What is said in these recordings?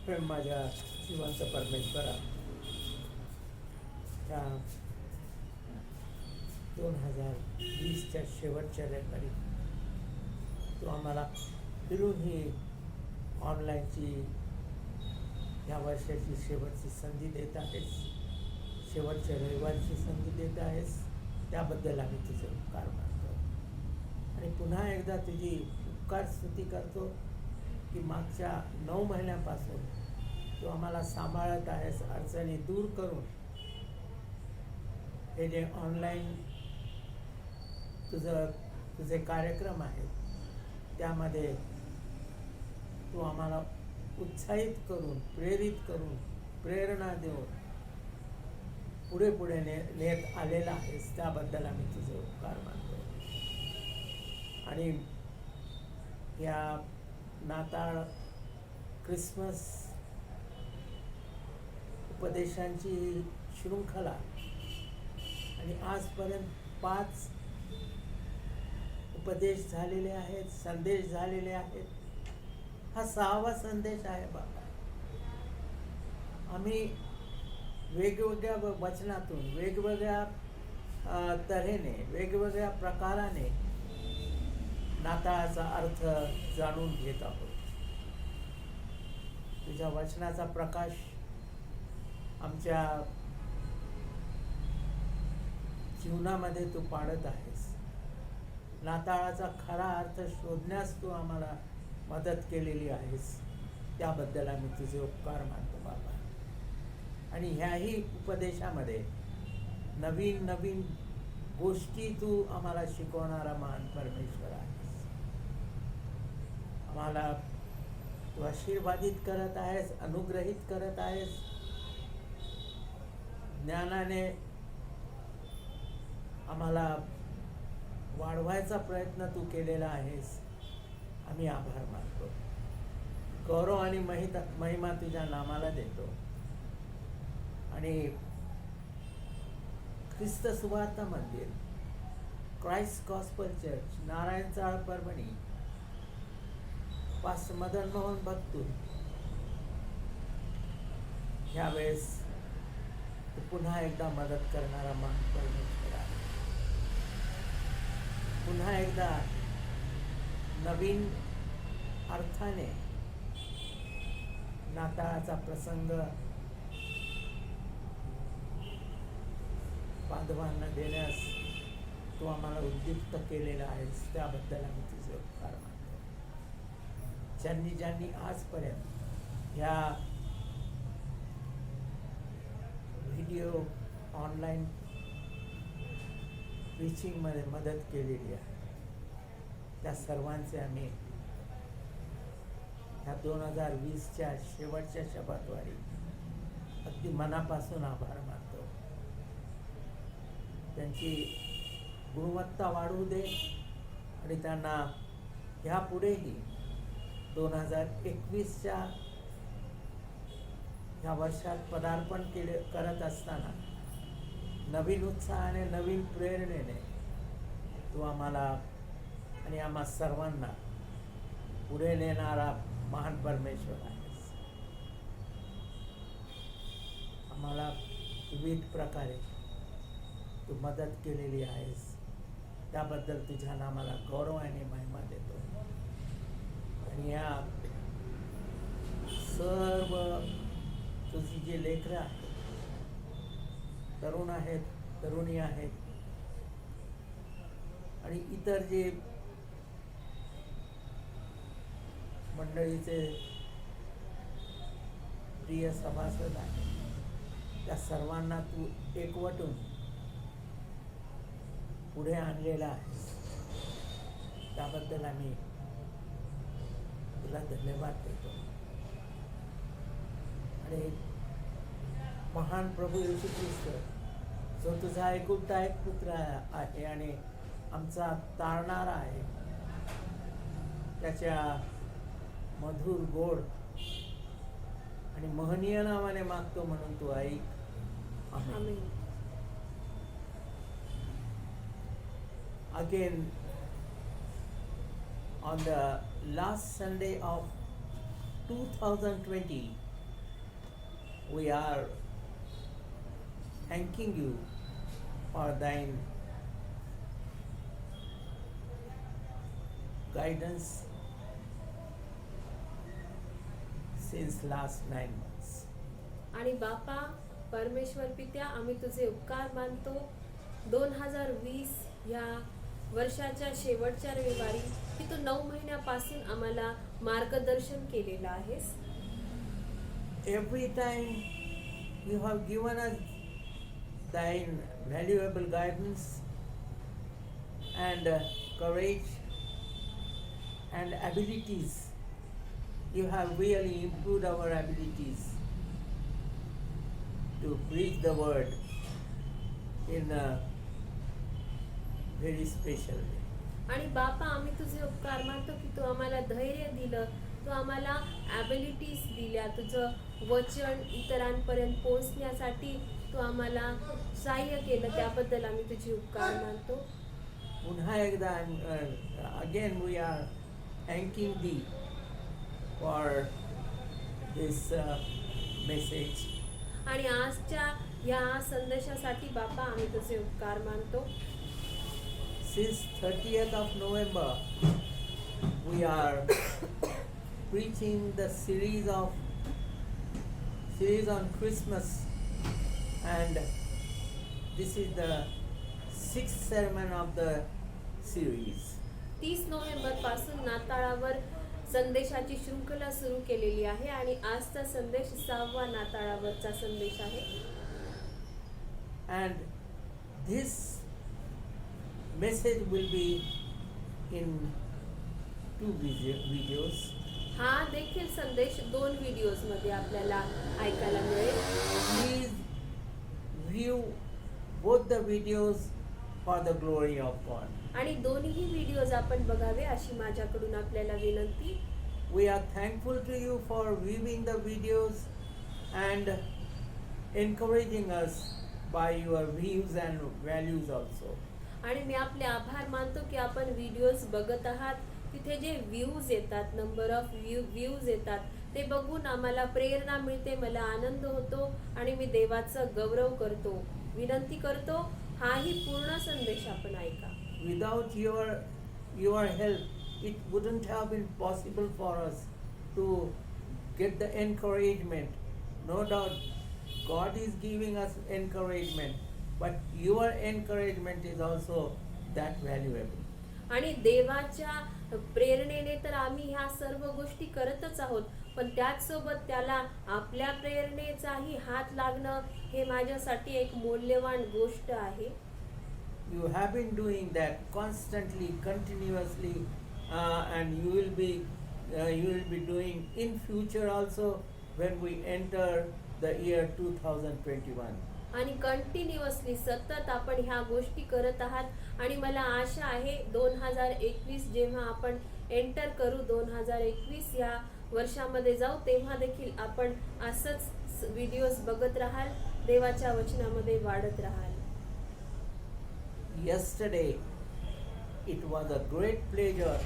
पण माझ्या जीवांचा परमेश्वरा, ह्या 2020च्या शेवटच्या रविवारी तू आम्हाला फिरून ही ऑनलाईनची ह्या वर्षाची शेवटची संधी देत आहेस, शेवटच्या रविवारची संधी देत आहेस, त्याबद्दल आम्ही तुझे उपकार मानतो. आणि पुन्हा एकदा तुझी उपकार स्तुती करतो की मागच्या 9 महिन्यापासून तू आम्हाला सांभाळत आहेस, अडचणी दूर करून हे जे ऑनलाईन तुझे कार्यक्रम आहेत त्यामध्ये तू आम्हाला उत्साहित करून, प्रेरित करून, प्रेरणा देऊन पुढे पुढे नेत आलेला आहेस, त्याबद्दल आम्ही तुझे उपकार मानतो. आणि या नाताळ, क्रिसमस उपदेशांची शृंखला आणि आजपर्यंत 5 उपदेश झालेले आहेत, संदेश झालेले आहेत. हा 6वा संदेश आहे बाबा. आम्ही वेगवेगळ्या वचनातून, वेगवेगळ्या तऱ्हेने, वेगवेगळ्या प्रकाराने नाताळाचा अर्थ जाणून घेत आहोत. तुझ्या वचनाचा प्रकाश आमच्या जीवनामध्ये तू पाडत आहेस. नाताळाचा खरा अर्थ शोधण्यास तू आम्हाला मदत केलेली आहेस, त्याबद्दल आम्ही तुझे उपकार मानतो बाबा. आणि ह्याही उपदेशामध्ये नवीन नवीन गोष्टी तू आम्हाला शिकवणारा महान परमेश्वर आहेस. आम्हाला तू आशीर्वादित करत आहेस, अनुग्रहित करत आहेस. ज्ञानाने आम्हाला वाढवायचा प्रयत्न तू केलेला आहेस. आम्ही आभार मानतो. गौरव आणि महिमा तुझ्या नामाला देतो. आणि ख्रिस्त सुवार्थ मंदिर, क्राइस्ट गॉस्पल चर्च, नारायण चाळ, परभणी, पास्टर मदन मोहन भक्तू, ह्यावेळेस तू पुन्हा एकदा मदत करणारा महान परमेश्वर आहे. पुन्हा एकदा नवीन अर्थाने नाताळाचा प्रसंग बांधवांना देण्यास तू आम्हाला उद्युक्त केलेला आहेस, त्याबद्दल आम्ही तुझे उपकार मानतो. ज्यांनी आजपर्यंत ह्या व्हिडिओ ऑनलाईन प्रीचिंगमध्ये मदत केलेली आहे, त्या सर्वांचे आम्ही ह्या 2020च्या शेवटच्या शब्दाद्वारे अगदी मनापासून आभार मानतो. त्यांची गुणवत्ता वाढवू दे आणि त्यांना ह्यापुढेही 2021च्या ह्या वर्षात पदार्पण करत असताना नवीन उत्साहाने, नवीन प्रेरणेने तू आम्हाला आणि आम्हा सर्वांना पुढे नेणारा महान परमेश्वर आहेस. आम्हाला विविध प्रकारे तू मदत केलेली आहेस, त्याबद्दल तुझ्या नामाला गौरव आणि महिमा देतो. आणि या सर्व तुझी जे लेकरं आहेत, तरुण आहेत, तरुणी आहेत आणि इतर जे मंडळीचे प्रिय सभासद आहेत, त्या सर्वांना तू एकवटून पुढे आणलेला आहेस, त्याबद्दल आम्ही तुला धन्यवाद देतो. आणि महान प्रभू येशू ख्रिस्त, जो तुझा एकुलता एक पुत्र आहे आणि आमचा तारणारा आहे, त्याच्या मधुर, गोड आणि महनीय नावाने मागतो म्हणून तू ऐक. आमेन. Again, on the last Sunday of 2020, we are thanking you for thine guidance since last 9 months. आणि बापा परमेश्वर पित्या, आम्ही तुझे उपकार मानतो. 2020 या वर्षाच्या शेवटच्या रविवारी की तू 9 महिन्यापासून आम्हाला मार्गदर्शन केलेलं आहेस. Every time you have given us thine valuable guidance and courage and abilities. You have really improved our abilities to preach the word in a very special way. आणि बापा, आम्ही तुझे उपकार मानतो की तू आम्हाला धैर्य दिलं, तू आम्हाला ॲबिलिटीज दिल्या, तुझं वचन इतरांपर्यंत पोहोचण्यासाठी तू आम्हाला सहाय्य केलं, त्याबद्दल आम्ही तुझे उपकार मानतो. पुन्हा एकदा again we are thanking thee for this message. आणि आजच्या या संदेशासाठी बापा आम्ही तुझे उपकार मानतो. Since 30th of November, we are preaching the series on Christmas, and this is the 6th sermon of the series. 30 November पासून नाताळावर संदेशाची शृंखला सुरू केलेली आहे आणि आजचा संदेश 6वा नाताळावरचा संदेश आहे. And this message will be in 2 videos. हा देखील संदेश 2 व्हिडिओज मध्ये आपल्याला ऐकायला मिळेल. Please view both the videos for the glory of God. आणि दोन्ही व्हिडिओज आपण बघावे अशी माझ्याकडून आपल्याला विनंती. We are thankful to you for viewing the videos and encouraging us by your views and values also. आणि मी आपले आभार मानतो की आपण व्हिडिओज बघत आहात. तिथे जे व्ह्यूज येतात, नंबर ऑफ व्ह्यूज येतात, ते बघून आम्हाला प्रेरणा मिळते, मला आनंद होतो आणि मी देवाचा गौरव करतो. विनंती करतो, हाही पूर्ण संदेश आपण ऐका. Without your help, it wouldn't have been possible for us to get the encouragement. No doubt, God is giving us encouragement, but your encouragement is also that valuable. आणि देवाच्या प्रेरणेने तर आम्ही ह्या सर्व गोष्टी करतच आहोत, पण त्याचसोबत त्याला आपल्या प्रेरणेचाही हात लागणं हे माझ्यासाठी एक मौल्यवान गोष्ट आहे. You have been doing that constantly, continuously, and you will be doing in future also when we enter the year 2021. आणि कंटिन्युअसली सतत आपण ह्या गोष्टी करत आहात आणि मला आशा आहे 2021 जेव्हा आपण एंटर करू, 2021 या वर्षामध्ये जाऊ, तेव्हा देखील आपण असंच व्हिडिओज बघत राहाल, देवाच्या वचनामध्ये वाढत राहाल. Yesterday, it was a great pleasure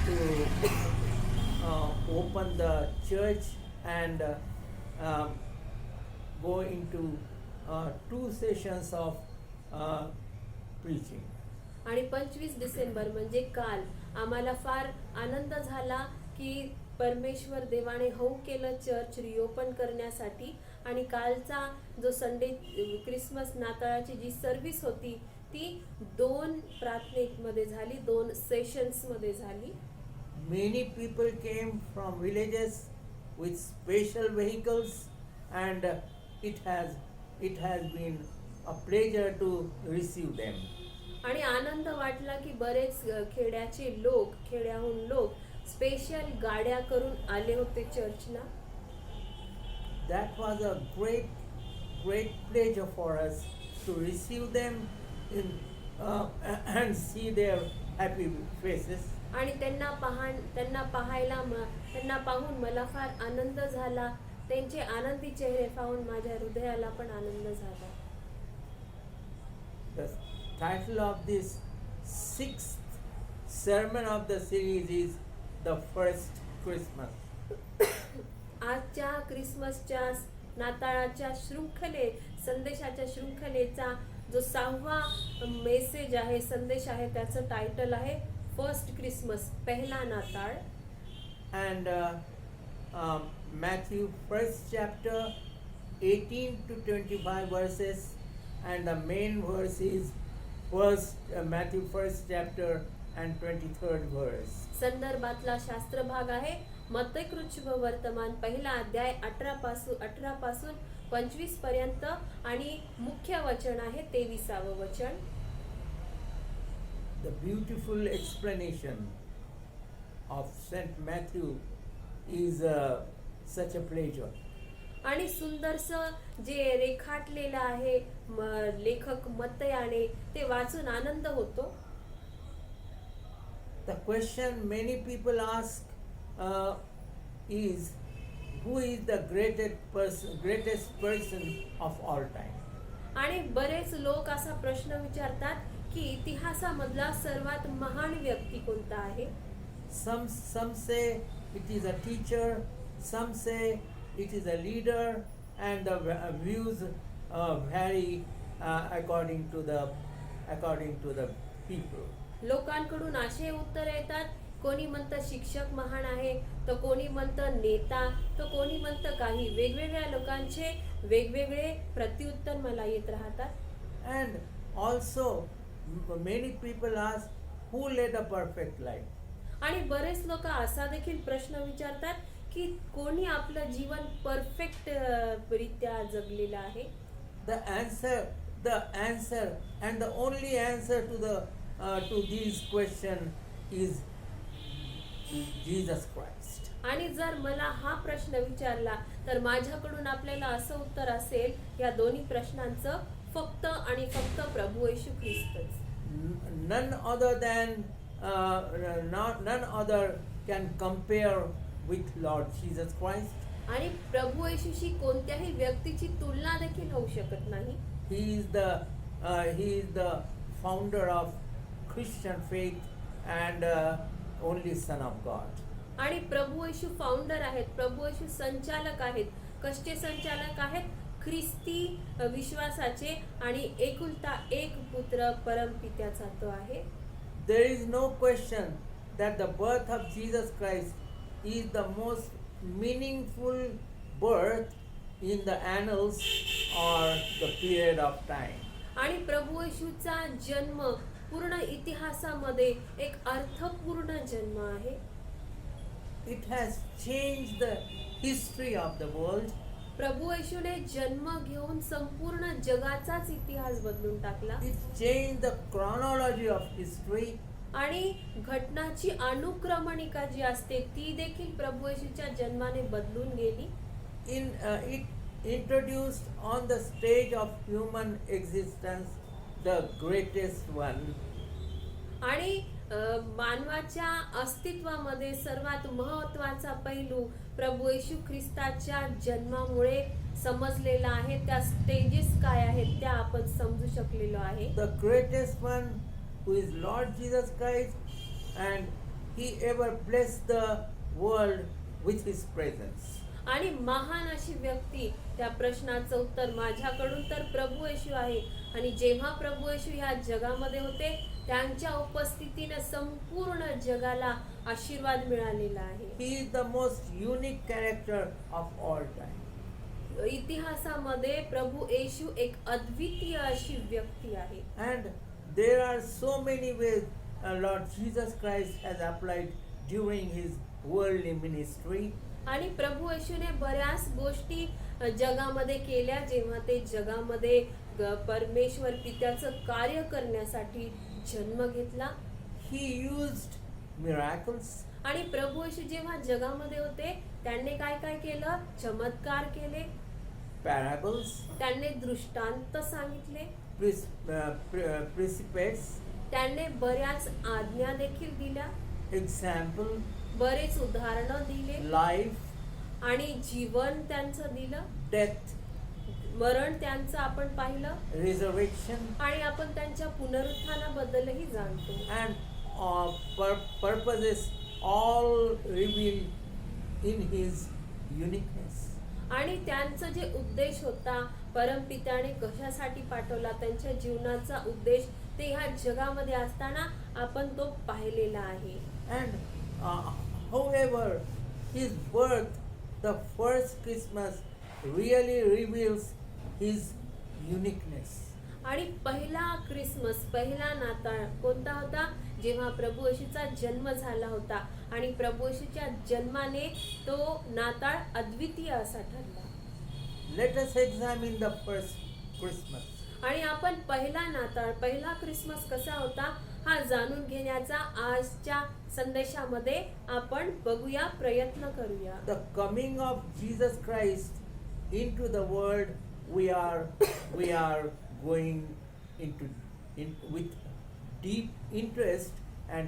to open the church and go into 2 sessions of preaching. आणि 25 डिसेंबर म्हणजे काल आम्हाला फार आनंद झाला की परमेश्वर देवाने हौस केलं चर्च रिओपन करण्यासाठी. आणि कालचा जो संडे क्रिसमस नाताळाची जी सर्व्हिस होती ती 2 प्रार्थनेमध्ये झाली, 2 सेशन्स मध्ये झाली. Many people came from villages with special vehicles, and it has been a pleasure to receive them. आणि आनंद वाटला की बरेच खेड्याहून लोक स्पेशल गाड्या करून आले होते चर्चला. That was a great pleasure for us to receive them and see their happy faces. आणि त्यांना पाहून मला फार आनंद झाला. त्यांचे आनंदी चेहरे पाहून माझ्या हृदयाला पण आनंद झाला. The title of this 6th sermon of the series is The First Christmas. आजच्या क्रिसमसच्या नाताळाच्या संदेशाच्या शृंखलेचा जो 6वा मेसेज आहे, संदेश आहे, त्याचं टायटल आहे फर्स्ट क्रिसमस, पहिला नाताळ. And Matthew 1st chapter 18 to 25 verses, and the main verse is Matthew 1st chapter and 23rd verse. संदर्भातला शास्त्र भाग आहे मत्तई कृष्ण वर्तमान पहिला अध्याय 18 पासून 25 पर्यंत, आणि मुख्य वचन आहे 23वे वचन. The beautiful explanation of Saint Matthew is such a pleasure. आणि सुंदरसं जे रेखाटलेलं आहे लेखक मत्तयाने, ते वाचून आनंद होतो. The question many people ask is, who is the greatest person of all time? आणि बरेच लोक असा प्रश्न विचारतात की इतिहासामधला सर्वात महान व्यक्ती कोणता आहे. Some say it is a teacher, some say it is a leader, and the views vary according to the people. लोकांकडून असे उत्तर येतात, कोणी म्हणतं शिक्षक महान आहे, तर कोणी म्हणतं नेता, तर कोणी म्हणतं काही. वेगवेगळ्या लोकांचे वेगवेगळे प्रत्युत्तर मला येत राहतात. And also many people ask, who led a perfect life? आणि बरेच लोक असा देखील प्रश्न विचारतात की कोणी आपलं जीवन परफेक्ट रित्या जगलेलं आहे. The answer and the only answer to these question is Jesus Christ. आणि जर मला हा प्रश्न विचारला तर माझ्याकडून आपल्याला असं उत्तर असेल या दोन्ही प्रश्नांचं, फक्त आणि फक्त प्रभू येशू ख्रिस्तच. None other can compare with Lord Jesus Christ. आणि प्रभू येशूशी कोणत्याही व्यक्तीची तुलना देखील होऊ शकत नाही. He is the founder of Christian faith and only Son of God. आणि प्रभू येशू फाउंडर आहेत, प्रभू येशू संचालक आहेत. कष्टे संचालक आहेत? ख्रिस्ती विश्वासाचे, आणि एकुलता एक पुत्र परमपित्याचा तो आहे. There is no question that the birth of Jesus Christ is the most meaningful birth in the annals or the period of time. आणि प्रभू येशूचा जन्म पूर्ण इतिहासामध्ये एक अर्थपूर्ण जन्म आहे. It has changed the history of the world. प्रभू येशूने जन्म घेऊन संपूर्ण जगाचाच इतिहास बदलून टाकला. It changed the chronology of history. आणि घटनाची अनुक्रमणिका जी असते ती देखील प्रभू येशूच्या जन्माने बदलून गेली. It introduced on the stage of human existence the greatest one. आणि मानवाच्या अस्तित्वामध्ये सर्वात महत्त्वाचा पैलू प्रभू येशू ख्रिस्ताच्या जन्मामुळे समजलेला आहे. त्या स्टेजेस काय आहेत त्या आपण समजू शकलेलो आहे. The greatest one who is Lord Jesus Christ, and he ever blessed the world with his presence. आणि महान अशी व्यक्ती, त्या प्रश्नाचं उत्तर माझ्याकडून तर प्रभू येशू आहे. आणि जेव्हा प्रभू येशू ह्या जगामध्ये होते त्यांच्या उपस्थितीने संपूर्ण जगाला आशीर्वाद मिळालेला आहे. He is the most unique character of all time. इतिहासामध्ये प्रभू येशू एक अद्वितीय अशी व्यक्ती आहे. And there are so many ways Lord Jesus Christ has applied during his worldly ministry. आणि प्रभू येशूने बऱ्याच गोष्टी जगामध्ये केल्या जेव्हा ते जगामध्ये परमेश्वर पित्याचं कार्य करण्यासाठी जन्म घेतला. He used miracles. आणि प्रभू येशू जेव्हा जगामध्ये होते त्यांनी काय काय केलं? चमत्कार केले, Parables, त्यांनी दृष्टांत सांगितले, precepts, त्यांनी बऱ्याच आज्ञा देखील दिल्या, example, बरेच उदाहरणं दिले, life, आणि जीवन त्यांचं दिलं, death, मरण त्यांचं आपण पाहिलं, resurrection, आणि आपण त्यांच्या पुनरुत्थानाबद्दलही जाणतो. and purposes all revealed in his uniqueness. आणि त्यांचं जे उद्देश होता, परमपित्याने कशासाठी पाठवला, त्यांच्या जीवनाचा उद्देश, ते ह्या जगामध्ये असताना आपण तो पाहिलेला आहे. And however, his birth, the first Christmas, really reveals his uniqueness. आणि पहिला क्रिसमस, पहिला नाताळ कोणता होता? जेव्हा प्रभू येशूचा जन्म झाला होता आणि प्रभू येशूच्या जन्माने तो नाताळ अद्वितीय असा ठरला. Let us examine the first Christmas. आणि आपण पहिला नाताळ, पहिला क्रिसमस कसा होता हा जाणून घेण्याचा आजच्या संदेशामध्ये आपण बघूया, प्रयत्न करूया. The coming of Jesus Christ into the world, we are going in with deep interest and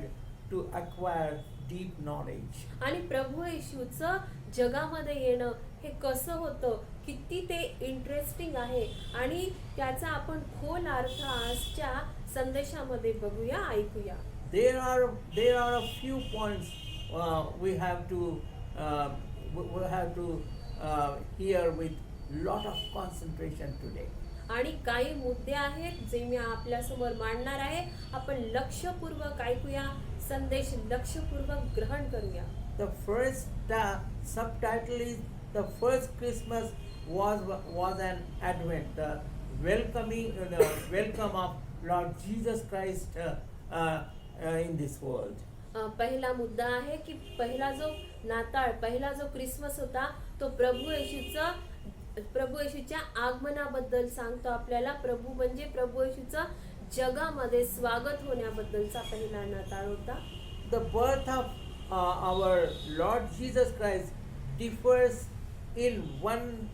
to acquire deep knowledge. आणि प्रभू येशूचं जगामध्ये येणं हे कसं होतं, किती ते इंटरेस्टिंग आहे आणि त्याचा आपण खोल अर्थ आजच्या संदेशामध्ये बघूया, ऐकूया. There are a few points we have to hear with lot of concentration today. आणि काही मुद्दे आहेत जे मी आपल्यासमोर मांडणार आहे. आपण लक्षपूर्वक ऐकूया, संदेश लक्षपूर्वक ग्रहण करूया. The first subtitle is the first Christmas was an Advent, the welcome of Lord Jesus Christ in this world. पहिला मुद्दा आहे की पहिला जो नाताळ, पहिला जो क्रिसमस होता तो प्रभू येशूच्या आगमनाबद्दल सांगतो आपल्याला. प्रभू म्हणजे प्रभू येशूचं जगामध्ये स्वागत होण्याबद्दलचा पहिला नाताळ होता. The birth of our Lord Jesus Christ differs in one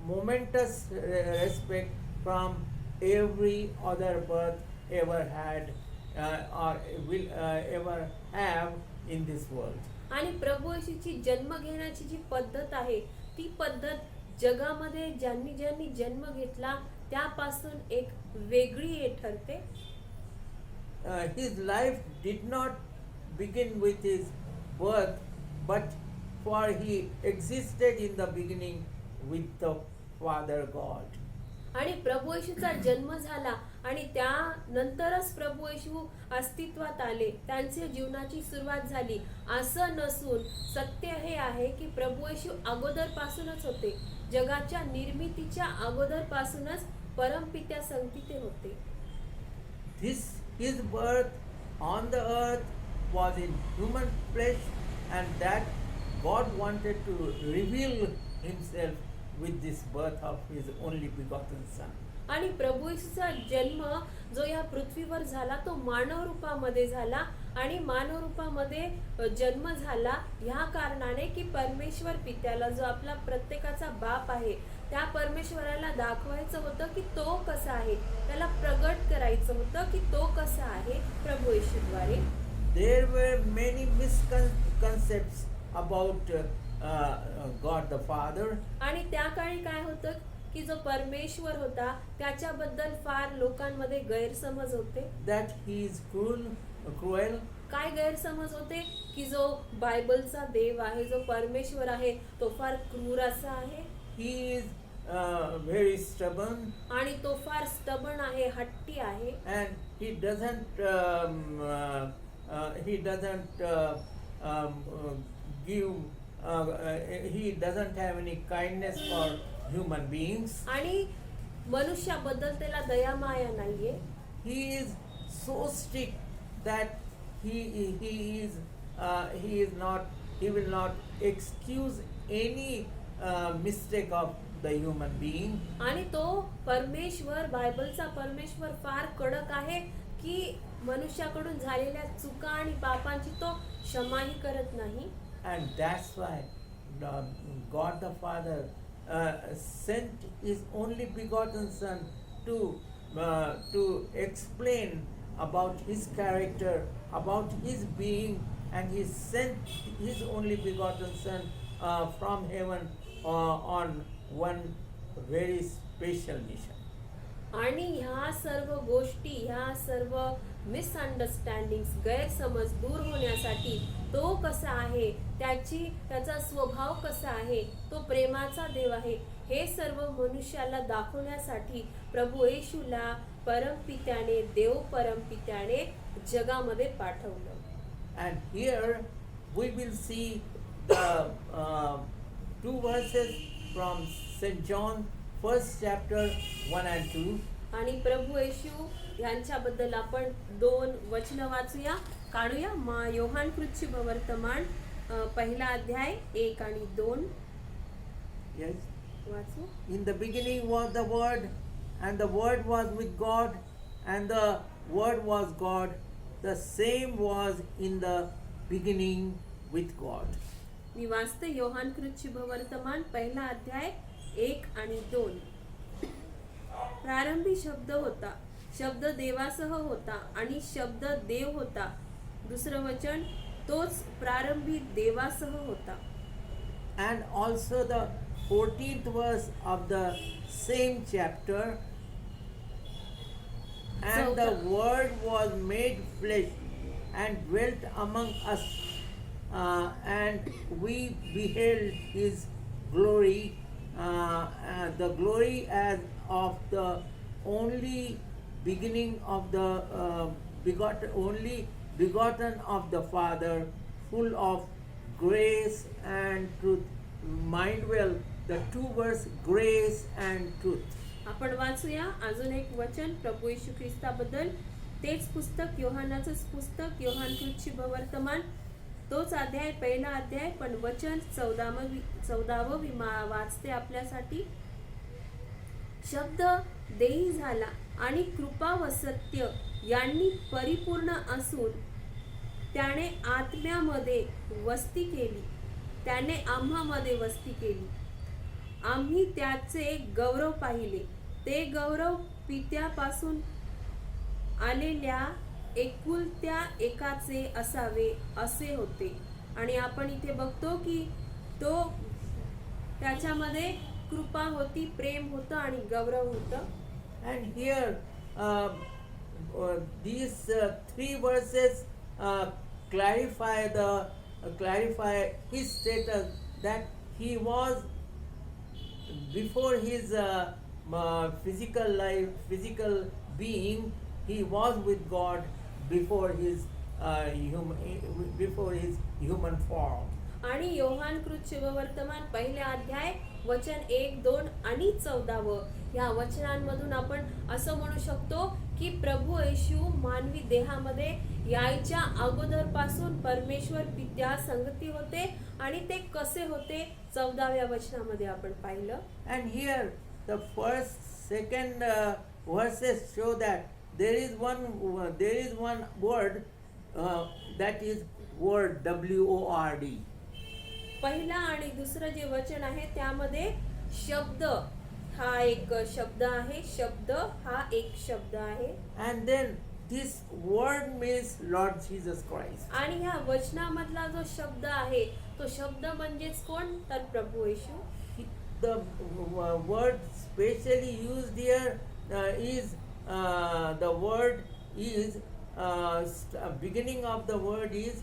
momentous respect from every other birth ever had or will ever have in this world. आणि प्रभू येशूची जन्म घेण्याची जी पद्धत आहे ती पद्धत जगामध्ये ज्यांनी ज्यांनी जन्म घेतला त्यापासून एक वेगळी ठरते. His life did not begin with his birth, but for he existed in the beginning with the Father God. आणि प्रभू येशूचा जन्म झाला आणि त्यानंतरच प्रभू येशू अस्तित्वात आले, त्यांच्या जीवनाची सुरुवात झाली असं नसून सत्य हे आहे की प्रभू येशू अगोदरपासूनच होते. जगाच्या निर्मितीच्या अगोदरपासूनच परमपित्या संगती ते होते. His birth on the earth was in human flesh, and that God wanted to reveal himself with this birth of his only begotten son. आणि प्रभू येशूचा जन्म जो या पृथ्वीवर झाला तो मानव रूपामध्ये झाला आणि मानव रूपामध्ये जन्म झाला ह्या कारणाने की परमेश्वर पित्याला, जो आपला प्रत्येकाचा बाप आहे, त्या परमेश्वराला दाखवायचं होतं की तो कसा आहे, त्याला प्रगट करायचं होतं की तो कसा आहे प्रभू येशूद्वारे. There were many misconceptions about God the Father. आणि त्या काळी काय होतं की जो परमेश्वर होता त्याच्याबद्दल फार लोकांमध्ये गैरसमज होते. That he is cruel. काय गैरसमज होते की जो बायबलचा देव आहे, जो परमेश्वर आहे, तो फार क्रूर असा आहे. He is very stubborn. आणि तो फार स्टबर्न आहे, हट्टी आहे. And he doesn't he doesn't have any kindness for human beings. आणि मनुष्याबद्दल त्याला दया माया नाहीये. He is so strict that he will not excuse any mistake of the human being. आणि तो परमेश्वर, बायबलचा परमेश्वर फार कडक आहे की मनुष्याकडून झालेल्या चुका आणि पापांची तो क्षमाही करत नाही. And that's why God the Father sent his only begotten Son to explain about his character, about his being, and he sent his only begotten Son from heaven on one very special mission. आणि ह्या सर्व गोष्टी, ह्या सर्व मिसअंडरस्टँडिंग्स, गैरसमज दूर होण्यासाठी तो कसा आहे, त्याचा स्वभाव कसा आहे, तो प्रेमाचा देव आहे, हे सर्व मनुष्याला दाखवण्यासाठी प्रभू येशूला परमपित्याने, देव परमपित्याने जगामध्ये पाठवलं. And here we will see the two verses from St. John, first chapter 1 and 2. आणि प्रभू येशू यांच्याबद्दल आपण 2 वचन वाचूया, काढूया. योहान कृतची वर्तमान पहिला अध्याय 1 आणि 2 Yes. वाचू. In the beginning was the Word, and the Word was with God, and the Word was God. The same was in the beginning with God. मी वाचते योहान कृतची वर्तमान पहिला अध्याय 1 आणि 2. प्रारंभी शब्द होता, शब्द देवासह होता आणि शब्द देव होता. दुसरं वचन, तोच प्रारंभी देवासह होता. And also the 14th verse of the same chapter. And the Word was made flesh and dwelt among us, and we beheld His glory, the glory as of the only beginning of the only begotten of the Father, full of grace and truth. Mind well, the two verse, grace and truth. आपण वाचूया अजून एक वचन प्रभू येशू ख्रिस्ताबद्दल. तेच पुस्तक, योहानाचंच पुस्तक, योहान कृतची वर्तमान, तोच अध्याय, पहिला अध्याय, पण वचन 14वी वाचते आपल्यासाठी. शब्द देही झाला आणि कृपा व सत्य यांनी परिपूर्ण असून त्याने आत्म्यामध्ये वस्ती केली, त्याने आम्हामध्ये वस्ती केली. आम्ही त्याचे गौरव पाहिले, ते गौरव पित्यापासून आलेल्या एकुलत्या एकाचे असावे असे होते. आणि आपण इथे बघतो की तो त्याच्यामध्ये कृपा होती, प्रेम होतं आणि गौरव होतं. And here these 3 verses clarify his status, that he was before his physical life, physical being, he was with God before his human form. आणि योहान कृतचे वर्तमान पहिला अध्याय वचन 1, 2 आणि 14 ह्या वचनांमधून आपण असं म्हणू शकतो की प्रभू येशू मानवी देहामध्ये यायच्या अगोदरपासून परमेश्वर पित्या संगती होते. आणि ते कसे होते 14व्या वचनामध्ये आपण पाहिलं. And here the first, second verses show that there is one word, that is word, WORD. पहिला आणि दुसरं जे वचन आहे त्यामध्ये शब्द हा एक शब्द आहे, शब्द हा एक शब्द आहे. And then this word means Lord Jesus Christ. आणि ह्या वचनामधला जो शब्द आहे तो शब्द म्हणजेच कोण, तर प्रभू येशू. The word specially used here is the word is beginning of the word is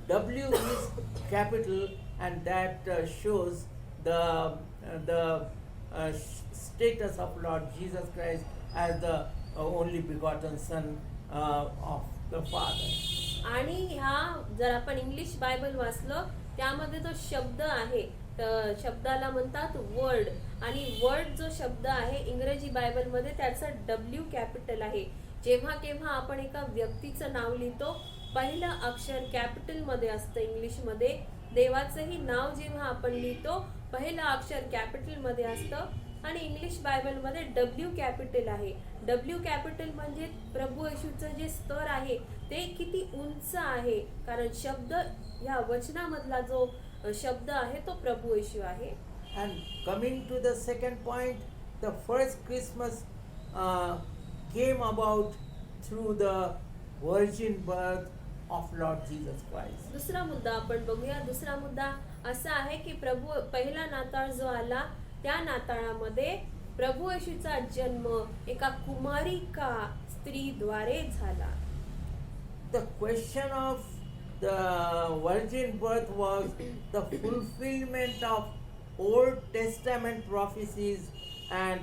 W is capital, and that shows the status of Lord Jesus Christ as the only begotten Son of the Father. आणि ह्या जर आपण English Bible वाचलं त्यामध्ये तो शब्द आहे, तर शब्दाला म्हणतात वर्ड. आणि वर्ड जो शब्द आहे इंग्रजी बायबल मध्ये त्याचा W कॅपिटल आहे. जेव्हा केव्हा आपण एका व्यक्तीचं नाव लिहितो पहिलं अक्षर कॅपिटल मध्ये असतं इंग्लिश मध्ये. देवाचंही नाव जेव्हा आपण लिहितो पहिलं अक्षर कॅपिटल मध्ये असतं. आणि इंग्लिश बायबल मध्ये W कॅपिटल आहे. W कॅपिटल म्हणजे प्रभू येशूचं जे स्तर आहे ते किती उंच आहे, कारण शब्द या वचनामधला जो शब्द आहे तो प्रभू येशू आहे. And coming to the second point, the first Christmas came about through the virgin birth of Lord Jesus Christ. दुसरा मुद्दा आपण बघूया. दुसरा मुद्दा असा आहे की प्रभू पहिला नाताळ जो आला त्या नाताळामध्ये प्रभू येशूचा जन्म एका कुमारिका स्त्रीद्वारे झाला. The question of the virgin birth was the fulfillment of Old Testament prophecies and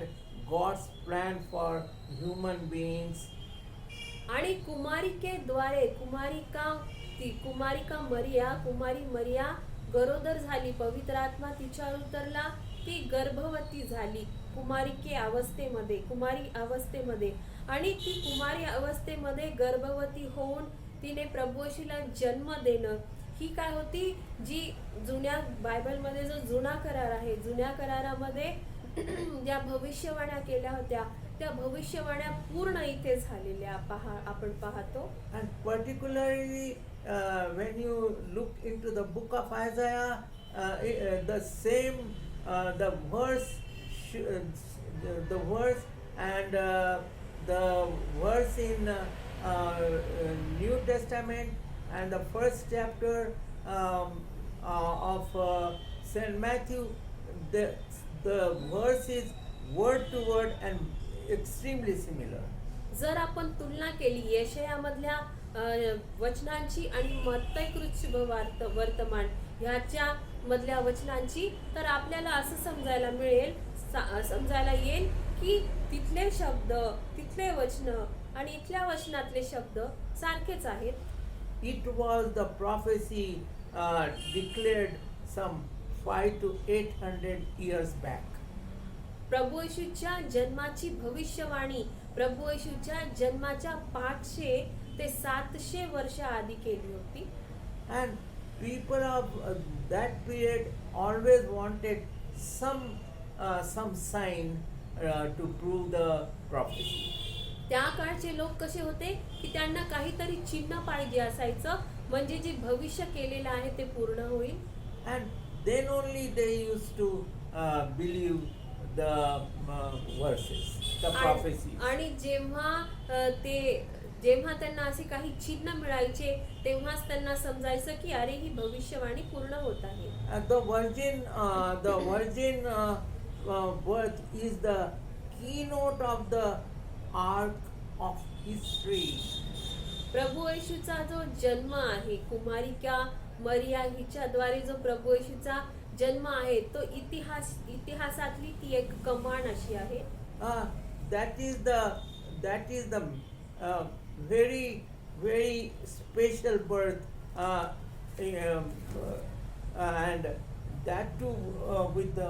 God's plan for human beings. आणि कुमारिकेद्वारे कुमारिका कुमारी मरिया गरोदर झाली, पवित्र आत्मा तिच्यावर उतरला, ती गर्भवती झाली कुमारी अवस्थेमध्ये आणि ती कुमारी अवस्थेमध्ये गर्भवती होऊन तिने प्रभू येशूला जन्म देणं ही काय होती, जी जुन्या बायबलमध्ये जो जुना करार आहे, जुन्या करारामध्ये ज्या भविष्यवाण्या केल्या होत्या त्या भविष्यवाण्या पूर्ण इथे झालेल्या आपण पाहतो. And particularly when you look into the book of Isaiah, the same the verse and the verse in New Testament and the first chapter of Saint Matthew, the verse is word to word and extremely similar. जर आपण तुलना केली यशयामधल्या वचनांची आणि मत्तई वर्तमान ह्याच्या मधल्या वचनांची, तर आपल्याला असं समजायला येईल की तिथले शब्द, तिथले वचन आणि इथल्या वचनातले शब्द सारखेच आहेत. It was the prophecy declared some 500 to 800 years back. प्रभू येशूच्या जन्माची भविष्यवाणी प्रभू येशूच्या जन्माच्या 500 ते 700 वर्ष आधी केली होती. And people of that period always wanted some sign to prove the prophecy. त्या काळचे लोक कसे होते की त्यांना काहीतरी चिन्ह पाहिजे असायचं, म्हणजे जे भविष्य केलेलं आहे ते पूर्ण होईल. And then only they used to believe the verses, the prophecies. आणि जेव्हा त्यांना असे काही चिन्ह मिळायचे तेव्हाच त्यांना समजायचं की अरे ही भविष्यवाणी पूर्ण होत आहे. The virgin birth is the keynote of the arc of history. प्रभू येशूचा जो जन्म आहे, कुमारिका मरिया हिच्याद्वारे जो प्रभू येशूचा जन्म आहे तो इतिहासातली ती एक कमान अशी आहे. That is the very special birth, and that too with the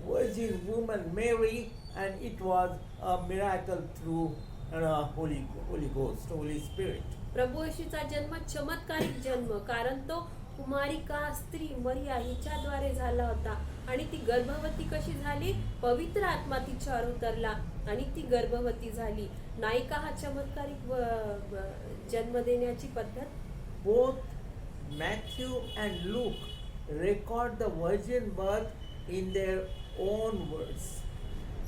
virgin woman Mary, and it was a miracle through Holy Ghost, Holy Spirit. प्रभू येशूचा जन्म चमत्कारिक जन्म, कारण तो कुमारिका स्त्री मरिया हिच्याद्वारे झाला होता आणि ती गर्भवती कशी झाली, पवित्र आत्मा तिच्यावर उतरला आणि ती गर्भवती झाली. नाही का हा चमत्कारिक जन्म देण्याची पद्धत. Both Matthew and Luke record the virgin birth in their own words.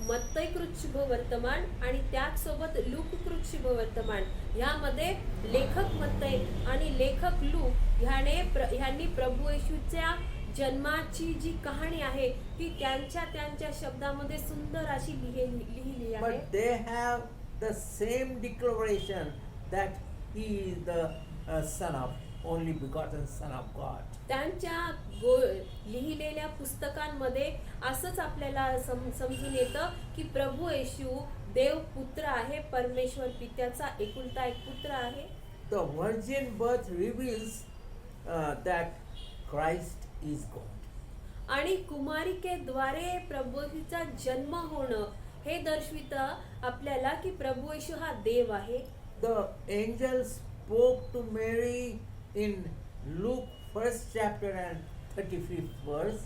मत्तई कृत वर्तमान आणि त्याच सोबत लूक कृत वर्तमान ह्यामध्ये लेखक मत्तई आणि लेखक लूक ह्यांनी प्रभू येशूच्या जन्माची जी कहाणी आहे ती त्यांच्या शब्दामध्ये सुंदर अशी लिहिली आहे. But they have the same declaration that he is the only begotten Son of God. त्यांच्या लिहिलेल्या पुस्तकांमध्ये असंच आपल्याला समजून येतं की प्रभू येशू देव पुत्र आहे, परमेश्वर पित्याचा एकुलता एक पुत्र आहे. The virgin birth reveals that Christ is God. आणि कुमारिकेद्वारे प्रभू येशूचा जन्म होणं हे दर्शवितं आपल्याला की प्रभू येशू हा देव आहे. The angel spoke to Mary in Luke 1st chapter and 35th verse.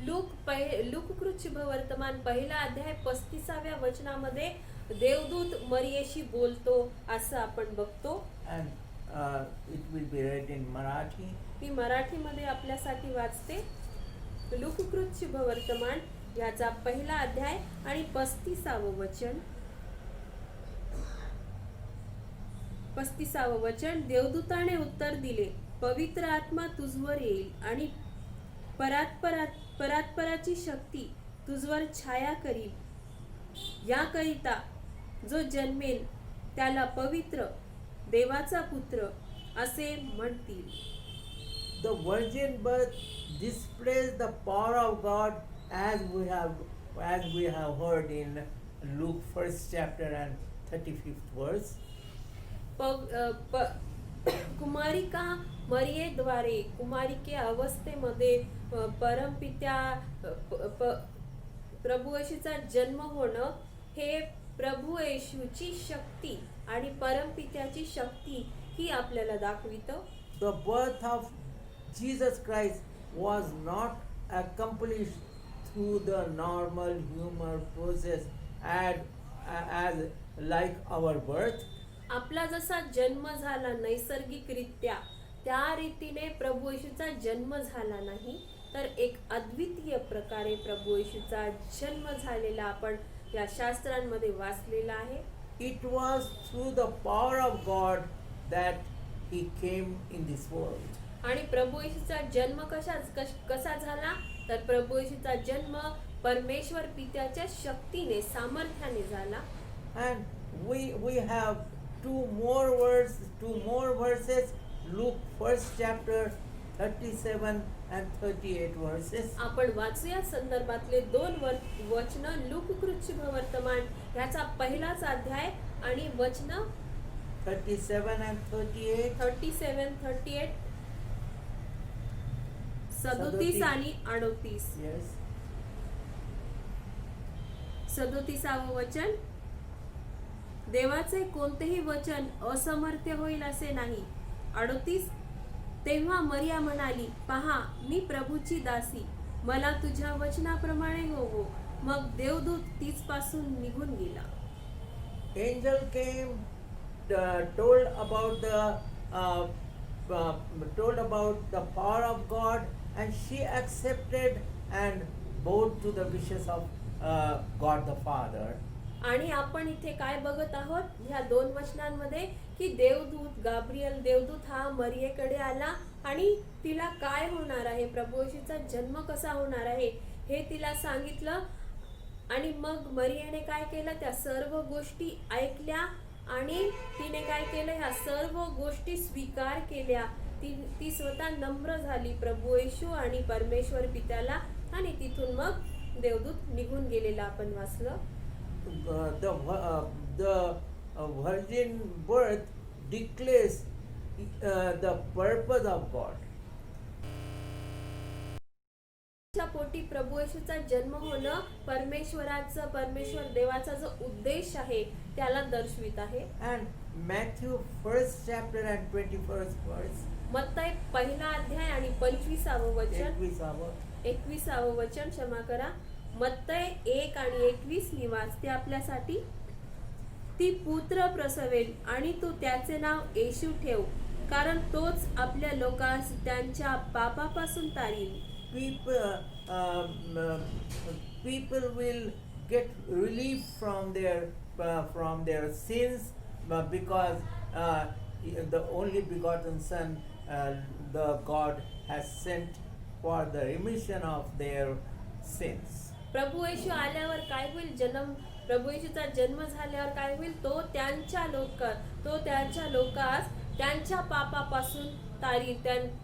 Look कृत वर्तमान पहिला अध्याय 35व्या वचनामध्ये देवदूत मरियेशी बोलतो असं आपण बघतो. And it will be read in Marathi. मी मराठीमध्ये आपल्यासाठी वाचते. लूक कृत वर्तमान याचा पहिला अध्याय आणि 35वं वचन. 35वं वचन. देवदूताने उत्तर दिले, पवित्र आत्मा तुझवर येईल आणि परात्पराची शक्ती तुझवर छाया करील. याकरिता जो जन्मेल त्याला पवित्र देवाचा पुत्र असे म्हणतील. The virgin birth displays the power of God as we have heard in Luke 1st chapter and 35th verse. कुमारिका मरियेद्वारे कुमारिके अवस्थेमध्ये परमपित्या प्रभू येशूचा जन्म होणं हे प्रभू येशूची शक्ती आणि परमपित्याची शक्ती ही आपल्याला दाखवितं. The birth of Jesus Christ was not accomplished through the normal human process as like our birth. आपला जसा जन्म झाला नैसर्गिकरित्या त्या रीतीने प्रभू येशूचा जन्म झाला नाही, तर एक अद्वितीय प्रकारे प्रभू येशूचा जन्म झालेला आपण या शास्त्रांमध्ये वाचलेला आहे. It was through the power of God that he came in this world. आणि प्रभू येशूचा जन्म कसा झाला, तर प्रभू येशूचा जन्म परमेश्वर पित्याच्या शक्तीने सामर्थ्याने झाला. And we have two more verses, Luke 1st chapter 37 and 38 verses. आपण वाचूया संदर्भातले दोन वचन लूककृत शुभवर्तमान ह्याचा पहिलाच अध्याय आणि वचन 37 and 38. 37-38 37 आणि 38. Yes. 37 वचन. देवाचे कोणतेही वचन असमर्थ होईल असे नाही. 38. तेव्हा मरिया म्हणाली, पहा मी प्रभूची दासी, मला तुझ्या वचनाप्रमाणे होवो. मग देवदूत तिचपासून निघून गेला. Angel came, told about the power of God, and she accepted and bowed to the wishes of God the Father. आणि आपण इथे काय बघत आहोत ह्या दोन वचनांमध्ये की देवदूत गाब्रिएल देवदूत हा मरियेकडे आला आणि तिला काय होणार आहे, प्रभू येशूचा जन्म कसा होणार आहे हे तिला सांगितलं. आणि मग मरियेने काय केलं, त्या सर्व गोष्टी ऐकल्या आणि तिने काय केलं, ह्या सर्व गोष्टी स्वीकार केल्या. ती स्वतः नम्र झाली प्रभू येशू आणि परमेश्वर पित्याला, आणि तिथून मग देवदूत निघून गेलेला आपण वाचलं. The virgin birth declares the purpose of God. पोटी प्रभू येशूचा जन्म होणं परमेश्वर देवाचा जो उद्देश आहे त्याला दर्शवित आहे. And Matthew 1st chapter and 21st verse. मत्तई पहिला अध्याय आणि 25वे वचन 21वे वचन क्षमा करा. मत्तई 1 आणि 21 मी वाचते आपल्यासाठी. ती पुत्र प्रसवेल आणि तू त्याचे नाव येशू ठेव, कारण तोच आपल्या लोकांस त्यांच्या पापापासून तारील. People will get relief from their sins because the only begotten Son the God has sent for the remission of their sins. प्रभू येशू आल्यावर काय होईल, प्रभू येशूचा जन्म झाल्यावर काय होईल, तो त्यांच्या लोकांस त्यांच्या पापापासून तारील.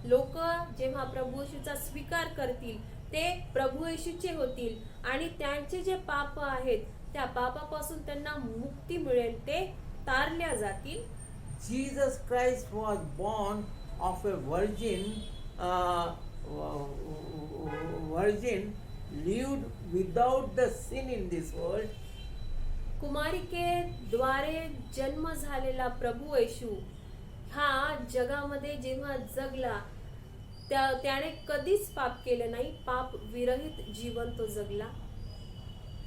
लोक जेव्हा प्रभू येशूचा स्वीकार करतील ते प्रभू येशूचे होतील आणि त्यांचे जे पाप आहेत त्या पापापासून त्यांना मुक्ती मिळेल, ते तारल्या जातील. Jesus Christ was born of a virgin lived without the sin in this world. कुमारिकेद्वारे जन्म झालेला प्रभू येशू हा जगामध्ये जेव्हा जगला त्याने कधीच पाप केले नाही, पाप विरहित जीवन तो जगला.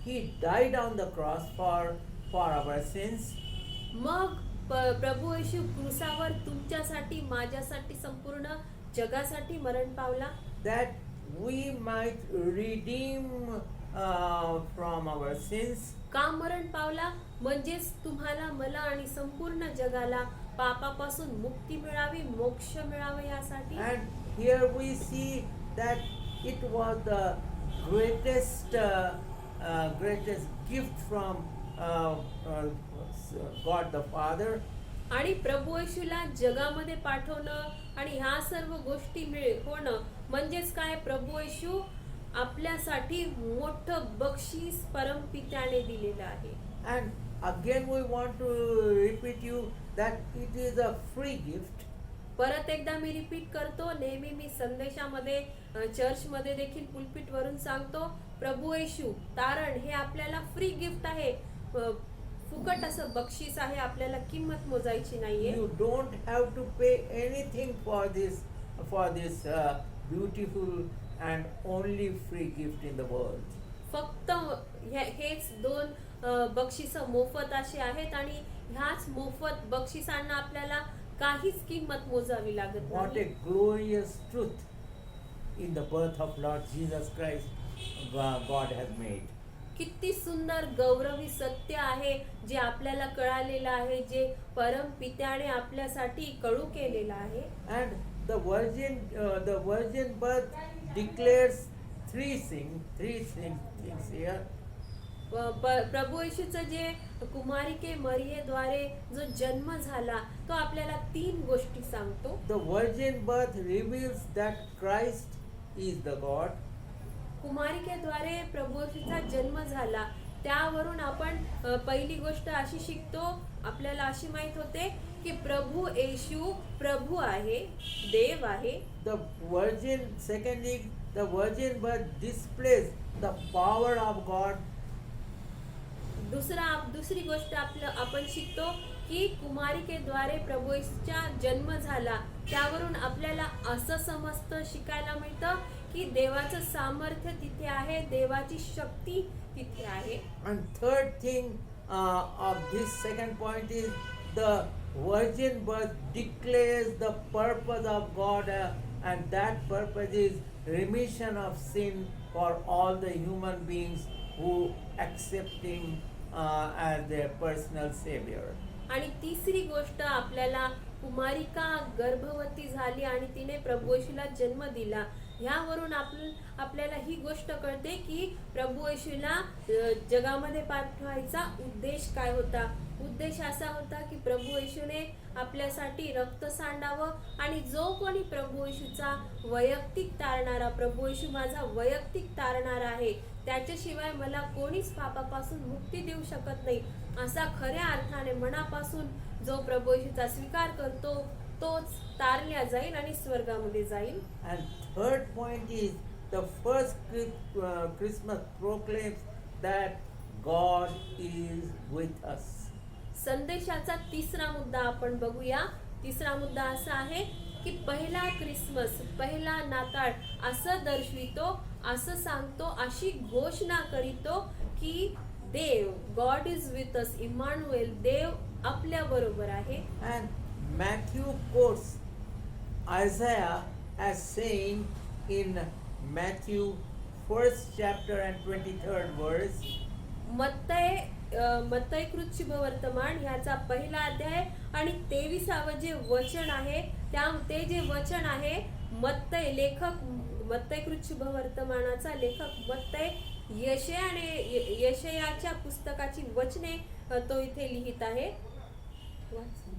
He died on the cross for our sins. मग प्रभू येशू क्रूसावर तुमच्यासाठी माझ्यासाठी संपूर्ण जगासाठी मरण पावला. That we might redeem from our sins. का मरण पावला, म्हणजेच तुम्हाला मला आणि संपूर्ण जगाला पापापासून मुक्ती मिळावी, मोक्ष मिळावे यासाठी. And here we see that it was the greatest greatest gift from God the Father. आणि प्रभू येशूला जगामध्ये पाठवणं आणि ह्या सर्व गोष्टी होणं म्हणजेच काय, प्रभू येशू आपल्यासाठी मोठं बक्षीस परमपित्याने दिलेलं आहे. And again we want to repeat you that it is a free gift. परत एकदा मी रिपीट करतो, नेहमी मी संदेशामध्ये चर्चमध्ये देखील पुलपिट वरून सांगतो, प्रभू येशू तारण हे आपल्याला फ्री गिफ्ट आहे, फुकट असं बक्षीस आहे, आपल्याला किंमत मोजायची नाहीये. You don't have to pay anything for this beautiful and only free gift in the world. फक्त हेच दोन बक्षिस मोफत असे आहेत आणि ह्याच मोफत बक्षिसांना आपल्याला काहीच किंमत मोजावी लागत What नाही. a glorious truth in the birth of Lord Jesus Christ God has made. किती सुंदर गौरवी सत्य आहे जे आपल्याला कळालेलं आहे, जे परम पित्याने आपल्यासाठी कळू केलेलं आहे. And the virgin birth declares three things here. प्रभू येशूचं जे कुमारिके मरियेद्वारे जो जन्म झाला तो आपल्याला 3 गोष्टी सांगतो. The virgin birth reveals that Christ is the God. कुमारिकेद्वारे प्रभू येशूचा जन्म झाला, त्यावरून आपण पहिली गोष्ट अशी शिकतो, आपल्याला अशी माहित होते की प्रभू येशू प्रभू आहे, देव आहे. Secondly, the virgin birth displays the power of God. दुसरी गोष्ट आपण शिकतो की कुमारिकेद्वारे प्रभू येशूचा जन्म झाला, त्यावरून आपल्याला असं समजतं, शिकायला मिळतं की देवाचं सामर्थ्य तिथे आहे, देवाची शक्ती तिथे आहे. And third thing of this second point is the virgin birth declares the purpose of God, and that purpose is remission of sin for all the human beings who accept Him as their personal savior. आणि तिसरी गोष्ट आपल्याला, कुमारिका गर्भवती झाली आणि तिने प्रभू येशूला जन्म दिला, ह्यावरून आपल्याला ही गोष्ट कळते की प्रभू येशूला जगामध्ये पाठवायचा उद्देश काय होता. उद्देश असा होता की प्रभू येशूने आपल्यासाठी रक्त सांडावं आणि जो कोणी प्रभू येशूचा वैयक्तिक तारणारा, प्रभू येशू माझा वैयक्तिक तारणारा आहे, त्याच्याशिवाय मला कोणीच पापापासून मुक्ती देऊ शकत नाही, असा खऱ्या अर्थाने मनापासून जो प्रभू येशूचा स्वीकार करतो तोच तारल्या जाईल आणि स्वर्गामध्ये जाईल. And third point is the first Christmas proclaims that God is with us. संदेशाचा तिसरा मुद्दा आपण बघूया. तिसरा मुद्दा असा आहे की पहिला क्रिसमस, पहिला नाताळ असं दर्शवितो, असं सांगतो, अशी घोषणा करीतो की देव, God is with us, Immanuel, देव आपल्या बरोबर आहे. And Matthew quotes Isaiah as saying in Matthew 1st chapter and 23rd verse. मत्तई कृत शुभवर्तमान ह्याचा पहिला अध्याय आणि 23वे जे वचन आहे, ते जे वचन आहे, मत्तई कृत शुभवर्तमानाचा लेखक मत्तई यशयाच्या पुस्तकाची वचने तो इथे लिहित आहे.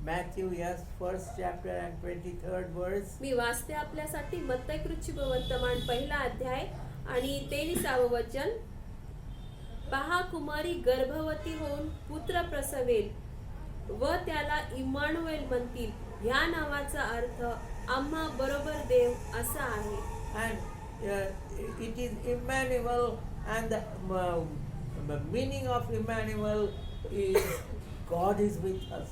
Matthew, yes, 1st chapter and 23rd verse. मी वाचते आपल्यासाठी मत्तई कृत शुभवर्तमान पहिला अध्याय आणि 23वे वचन. पहा, कुमारी गर्भवती होऊन पुत्र प्रसवेल व त्याला इम्मानुएल म्हणतील, ह्या नावाचा अर्थ आम्हा बरोबर देव असा आहे. And it is Emmanuel, and the meaning of Emmanuel is God is with us.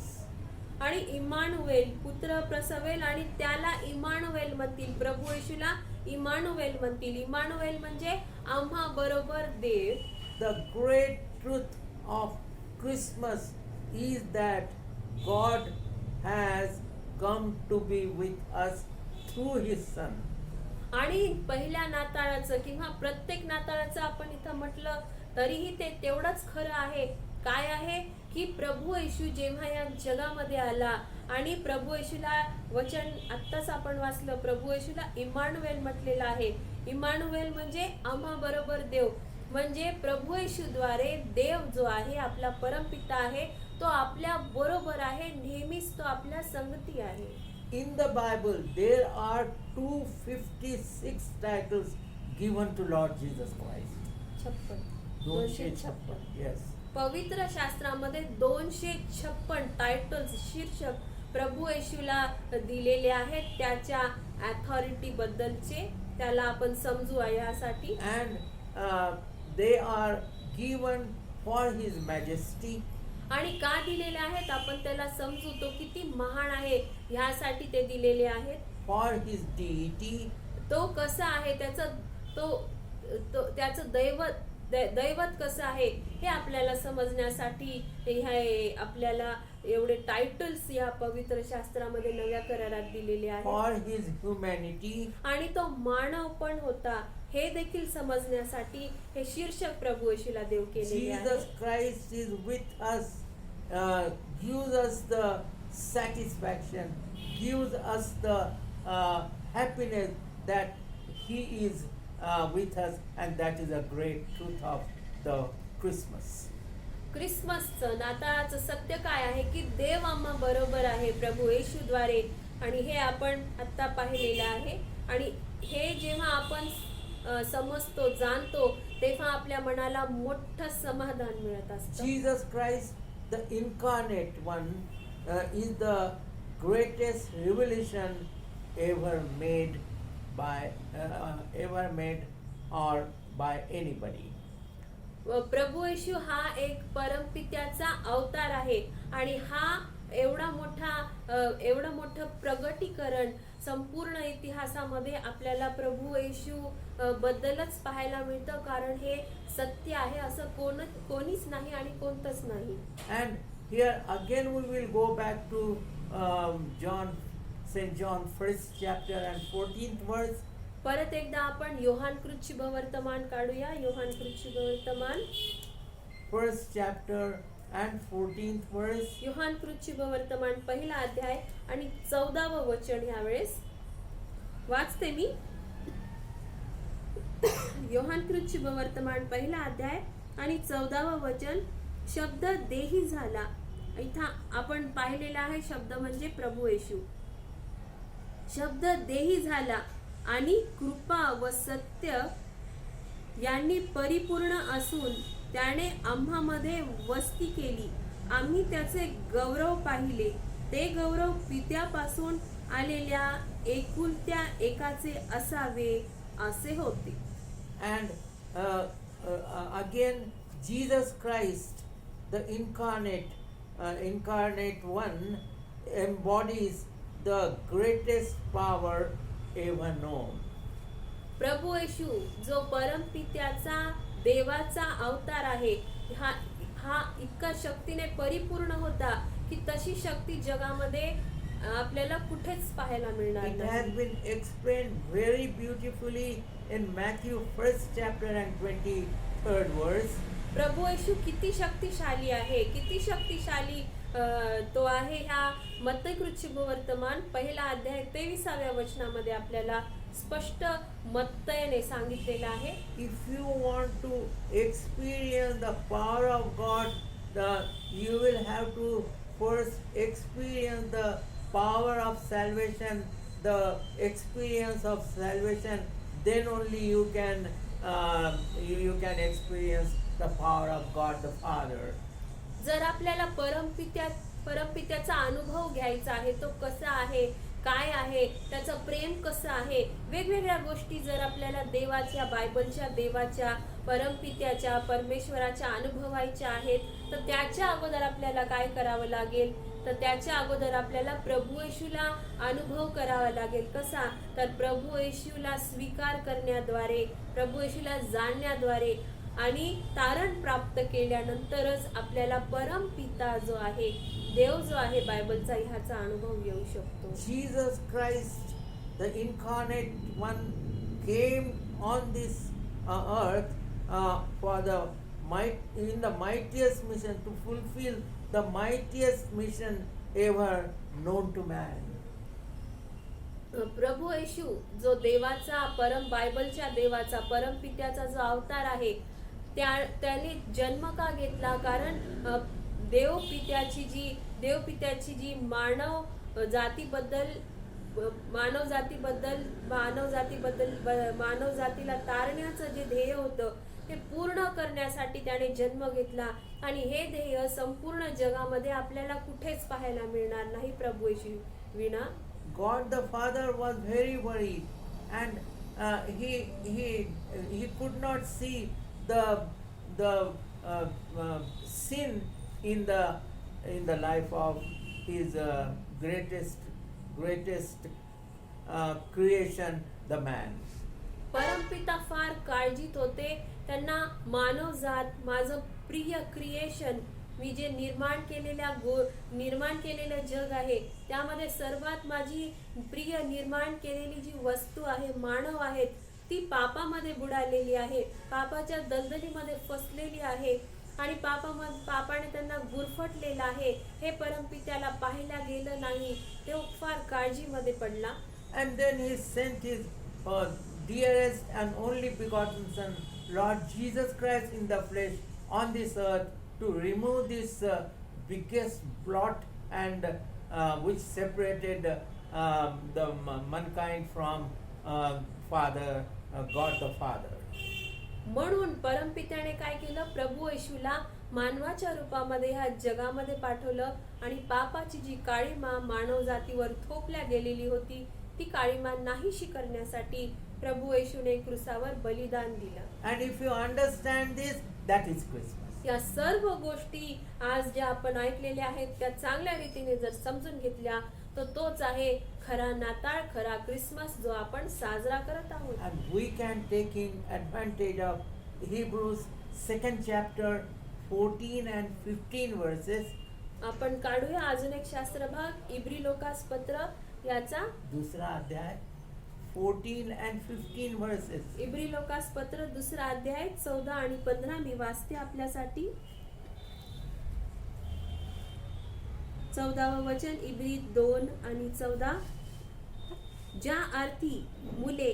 आणि इम्मानुएल, पुत्र प्रसवेल आणि त्याला इम्मानुएल म्हणतील, प्रभू येशूला इम्मानुएल म्हणतील. इम्मानुएल म्हणजे आम्हा बरोबर देव. The great truth of Christmas is that God has come to be with us through His Son. आणि पहिल्या नाताळाचं किंवा प्रत्येक नाताळाचं आपण इथं म्हटलं तरीही ते तेवढंच खरं आहे. काय आहे की प्रभू येशू जेव्हा या जगामध्ये आला आणि प्रभू येशूला वचन आत्ताच आपण वाचलं, प्रभू येशूला इम्मानुएल म्हटलेलं आहे. इम्मानुएल म्हणजे आम्हा बरोबर देव. म्हणजे प्रभू येशूद्वारे देव जो आहे आपला परमपिता आहे तो आपल्या बरोबर आहे, नेहमीच तो आपल्या संगती आहे. In the Bible, there are 256 titles given to Lord Jesus Christ. 256. Yes. पवित्र शास्त्रामध्ये 256 टायटल्स, शीर्षक प्रभू येशूला दिलेले आहेत त्याच्या अथॉरिटी बद्दलचे. त्याला आपण समजू यासाठी. And they are given for His Majesty. आणि का दिलेले आहेत आपण त्याला समजू, तो किती महान आहे ह्यासाठी ते दिलेले आहेत. For His deity. तो कसा आहे, त्याचं दैवत कसं आहे हे आपल्याला समजण्यासाठी हे आपल्याला एवढे टायटल्स या पवित्र शास्त्रामध्ये नव्या करारात दिलेले आहेत. For His humanity. आणि तो मानव पण होता हे देखील समजण्यासाठी हे शीर्षक प्रभू येशूला देव केलेले आहे. Jesus Christ is with us, gives us the satisfaction, gives us the happiness that He is with us, and that is a great truth of the Christmas. ख्रिसमसचं नाताळाचं सत्य काय आहे की देव आम्हा बरोबर आहे प्रभू येशूद्वारे, आणि हे आपण आता पाहिलेलं आहे. आणि हे जेव्हा आपण समजतो, जाणतो, तेव्हा आपल्या मनाला मोठं समाधान मिळत असतं. Jesus Christ, the incarnate one, is the greatest revelation ever made or by anybody. प्रभू येशू हा एक परमपित्याचा अवतार आहे आणि हा एवढं मोठं प्रगटीकरण संपूर्ण इतिहासामध्ये आपल्याला प्रभू येशू बद्दलच पाहायला मिळतं, कारण हे सत्य आहे असं कोणीच नाही आणि कोणतंच नाही. And here again we will go back to St. John 1st chapter and 14th verse. परत एकदा आपण योहान कृत वर्तमान काढूया. योहान कृत वर्तमान 1st chapter and 14th verse. Yohan कृत वर्तमान पहिला अध्याय आणि 14वे वचन यावेळेस वाचते मी. योहान कृत वर्तमान पहिला अध्याय आणि 14वे वचन. शब्द देही झाला. इथं आपण पाहिलेला आहे शब्द म्हणजे प्रभू येशू. शब्द देही झाला आणि कृपा व सत्य यांनी परिपूर्ण असून त्याने आम्हामध्ये वस्ती केली. आम्ही त्याचे गौरव पाहिले, ते गौरव पित्यापासून आलेल्या एकुलत्या एकाचे असावे असे होते. And again Jesus Christ, the incarnate one, embodies the greatest power ever known. प्रभू येशू जो परमपित्याचा देवाचा अवतार आहे, हा इतका शक्तीने परिपूर्ण होता की तशी शक्ती जगामध्ये आपल्याला कुठेच पाहायला मिळणार It नाही. has been explained very beautifully in Matthew 1st chapter and 23rd verse. प्रभू येशू किती शक्तिशाली आहे, किती शक्तिशाली तो आहे ह्या मत्तई कृत वर्तमान पहिला अध्याय 23व्या वचनामध्ये आपल्याला स्पष्ट मत्तईने सांगितलेलं आहे. If you want to experience the power of God, you will have to first experience the power of salvation, the experience of salvation. Then only you can experience the power of God the Father. जर आपल्याला परमपित्याचा अनुभव घ्यायचा आहे, तो कसा आहे, काय आहे, त्याचं प्रेम कसं आहे, वेगवेगळ्या गोष्टी जर आपल्याला देवाच्या, बायबलच्या देवाच्या, परमपित्याच्या, परमेश्वराच्या अनुभवायच्या आहेत, तर त्याच्या अगोदर आपल्याला काय करावं लागेल, तर त्याच्या अगोदर आपल्याला प्रभू येशूला अनुभव करावा लागेल. कसा, तर प्रभू येशूला स्वीकार करण्याद्वारे, प्रभू येशूला जाणण्याद्वारे आणि तारण प्राप्त केल्यानंतरच आपल्याला परमपिता जो आहे, देव जो आहे बायबलचा, ह्याचा अनुभव येऊ शकतो. Jesus Christ, the incarnate one, came on this earth in the mightiest mission, to fulfill the mightiest mission ever known to man. प्रभू येशू जो देवाचा, बायबलच्या देवाचा, परमपित्याचा जो अवतार आहे, त्याने जन्म का घेतला? कारण देवपित्याची जी मानव जातीला तारण्याचं जे ध्येय होतं ते पूर्ण करण्यासाठी त्याने जन्म घेतला. आणि हे ध्येय संपूर्ण जगामध्ये आपल्याला कुठेच पाहायला मिळणार नाही प्रभू येशू विना. God the Father was very worried, and he could not see the sin in the life of his greatest creation, the man. परमपिता फार काळजीत होते. त्यांना मानवजात, माझं प्रिय क्रिएशन, मी जे निर्माण केलेलं जग आहे त्यामध्ये सर्वात माझी प्रिय निर्माण केलेली जी वस्तू आहे, मानव आहेत, ती पापामध्ये बुडालेली आहे, पापाच्या दलदलीमध्ये फसलेली आहे आणि पापाने त्यांना गुरफटलेलं आहे. हे परमपित्याला पाहायला गेलं नाही. तो फार काळजीमध्ये पडला. And then he sent his dearest and only begotten Son, Lord Jesus Christ in the flesh, on this earth to remove this biggest blot and which separated the mankind from Father, God the Father. म्हणून परमपित्याने काय केलं? प्रभू येशूला मानवाच्या रूपामध्ये ह्या जगामध्ये पाठवलं आणि पापाची जी काळीमा मानव जातीवर थोपल्या गेलेली होती ती काळीमा नाहीशी करण्यासाठी प्रभू येशूने क्रूसावर बलिदान दिलं. And if you understand this, that is Christmas. या सर्व गोष्टी आज ज्या आपण ऐकलेल्या आहेत त्या चांगल्या रीतीने जर समजून घेतल्या तर तोच आहे खरा नाताळ, खरा क्रिसमस जो आपण साजरा करत आहोत. And we can take in advantage of Hebrews 2nd chapter 14 and 15 verses. आपण काढूया अजून एक शास्त्र भाग, इब्री लोकास पत्र याचा दूसरा अध्याय 14 and 15 verses. इब्री लोकास पत्र दुसरा अध्याय 14 आणि 15 मी वाचते आपल्यासाठी. 14वे वचन, इब्री 2 आणि 14. ज्या अर्थी मुले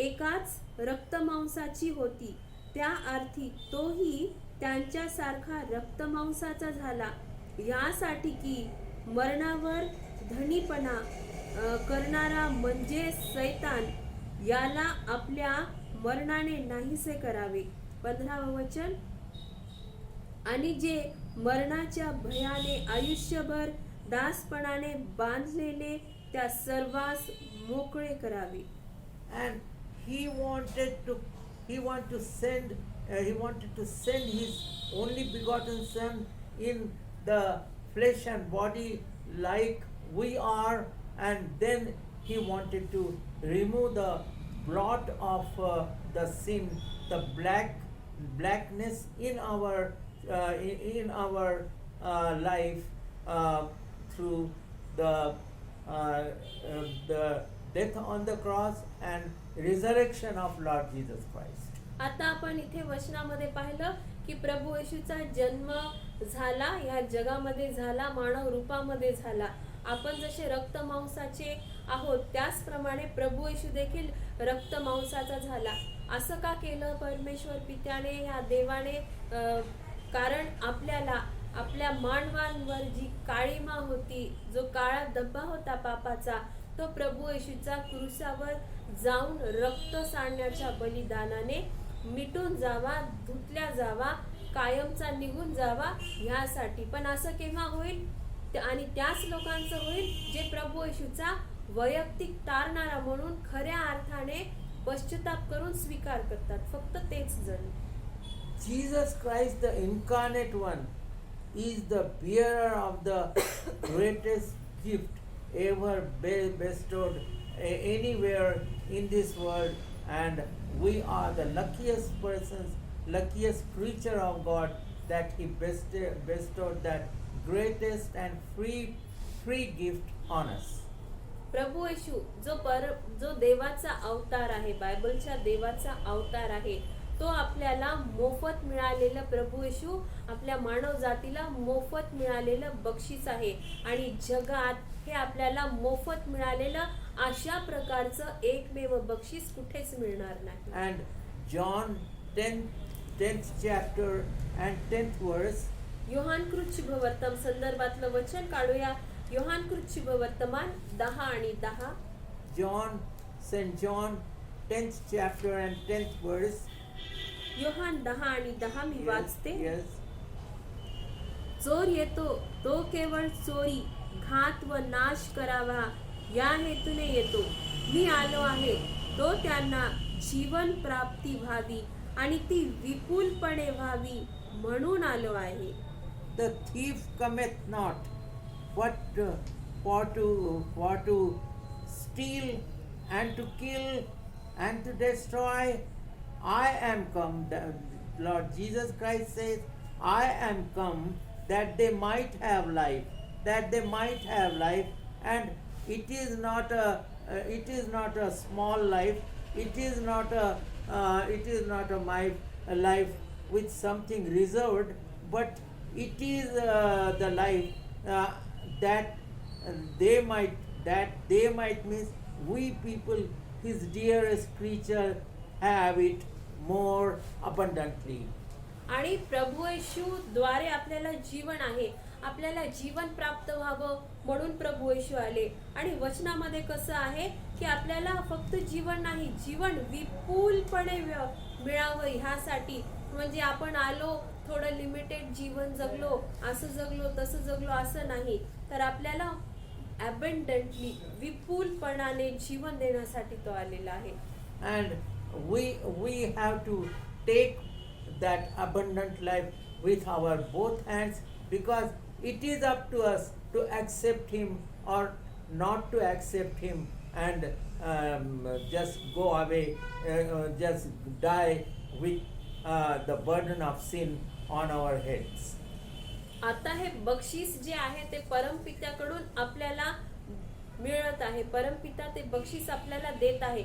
एकाच रक्तमांसाची होती त्या अर्थी तोही त्यांच्यासारखा रक्तमांसाचा झाला, यासाठी की मरणावर धनीपणा करणारा म्हणजे सैतान याला आपल्या मरणाने नाहीसे करावे. 15वे वचन, आणि जे मरणाच्या भयाने आयुष्यभर दासपणाने बांधलेले त्या सर्वांस मोकळे करावे. And he wanted to send his only begotten Son in the flesh and body like we are, and then he wanted to remove the blot of the sin, the blackness in our life through the death on the cross and resurrection of Lord Jesus Christ. आता आपण इथे वचनामध्ये पाहिलं की प्रभू येशूचा जन्म झाला, या जगामध्ये झाला, मानव रूपामध्ये झाला. आपण जसे रक्त मांसाचे आहोत त्याचप्रमाणे प्रभू येशू देखील रक्त मांसाचा झाला. असं का केलं परमेश्वर पित्याने, या देवाने? कारण आपल्या मानवांवर जी काळीमा होती, जो काळा धब्बा होता पापाचा, तो प्रभू येशूचा क्रूसावर जाऊन रक्त सांडण्याच्या बलिदानाने मिटून जावा, धुतल्या जावा, कायमचा निघून जावा ह्यासाठी. पण असं केव्हा होईल? आणि त्याच लोकांचं होईल जे प्रभू येशूचा वैयक्तिक तारणारा म्हणून खऱ्या अर्थाने पश्चाताप करून स्वीकार करतात. फक्त तेच जण. Jesus Christ, the incarnate one, is the bearer of the greatest gift ever bestowed anywhere in this world, and we are the luckiest persons, luckiest creature of God that He bestowed that greatest and free gift on us. प्रभू येशू जो देवाचा अवतार आहे, बायबलच्या देवाचा अवतार आहे, तो आपल्याला मोफत मिळालेलं, प्रभू येशू आपल्या मानव जातीला मोफत मिळालेलं बक्षीस आहे. आणि जगात हे आपल्याला मोफत मिळालेलं अशा प्रकारचं एकमेव बक्षीस कुठेच मिळणार नाही. And John 10 10th chapter and 10th verse. Yohan कृत शुभवर्तमान संदर्भातलं वचन काढूया. योहान कृत शुभवर्तमान 10 आणि 10. St. John 10th chapter and 10th verse. Yohan 10 आणि 10 मी वाचते. Yes. चोर येतो तो केवळ चोरी, घात व नाश करावा या हेतूने येतो. मी आलो आहे तो त्यांना जीवन प्राप्ती व्हावी आणि ती विपुलपणे व्हावी म्हणून आलो आहे. The thief cometh not but for to steal and to kill and to destroy. I am come, the Lord Jesus Christ says, I am come that they might have life, and it is not a small life. It is not a life with something reserved, but it is the life that they might means we people, his dearest creature, have it more abundantly. आणि प्रभू येशू द्वारे आपल्याला जीवन आहे, आपल्याला जीवन प्राप्त व्हावं म्हणून प्रभू येशू आले. आणि वचनामध्ये कसं आहे की आपल्याला फक्त जीवन नाही, जीवन विपुलपणे मिळावं ह्यासाठी. म्हणजे आपण आलो थोडं लिमिटेड जीवन जगलो, असं जगलो तसं जगलो असं नाही, तर आपल्याला अबंडंटली विपुलपणाने जीवन देण्यासाठी तो आलेला आहे. And we have to take that abundant life with our both hands, because it is up to us to accept him or not to accept him, and just go away, just die with the burden of sin on our heads. आता हे बक्षीस जे आहे ते परमपित्याकडून आपल्याला मिळत आहे. परमपिता ते बक्षीस आपल्याला देत आहे.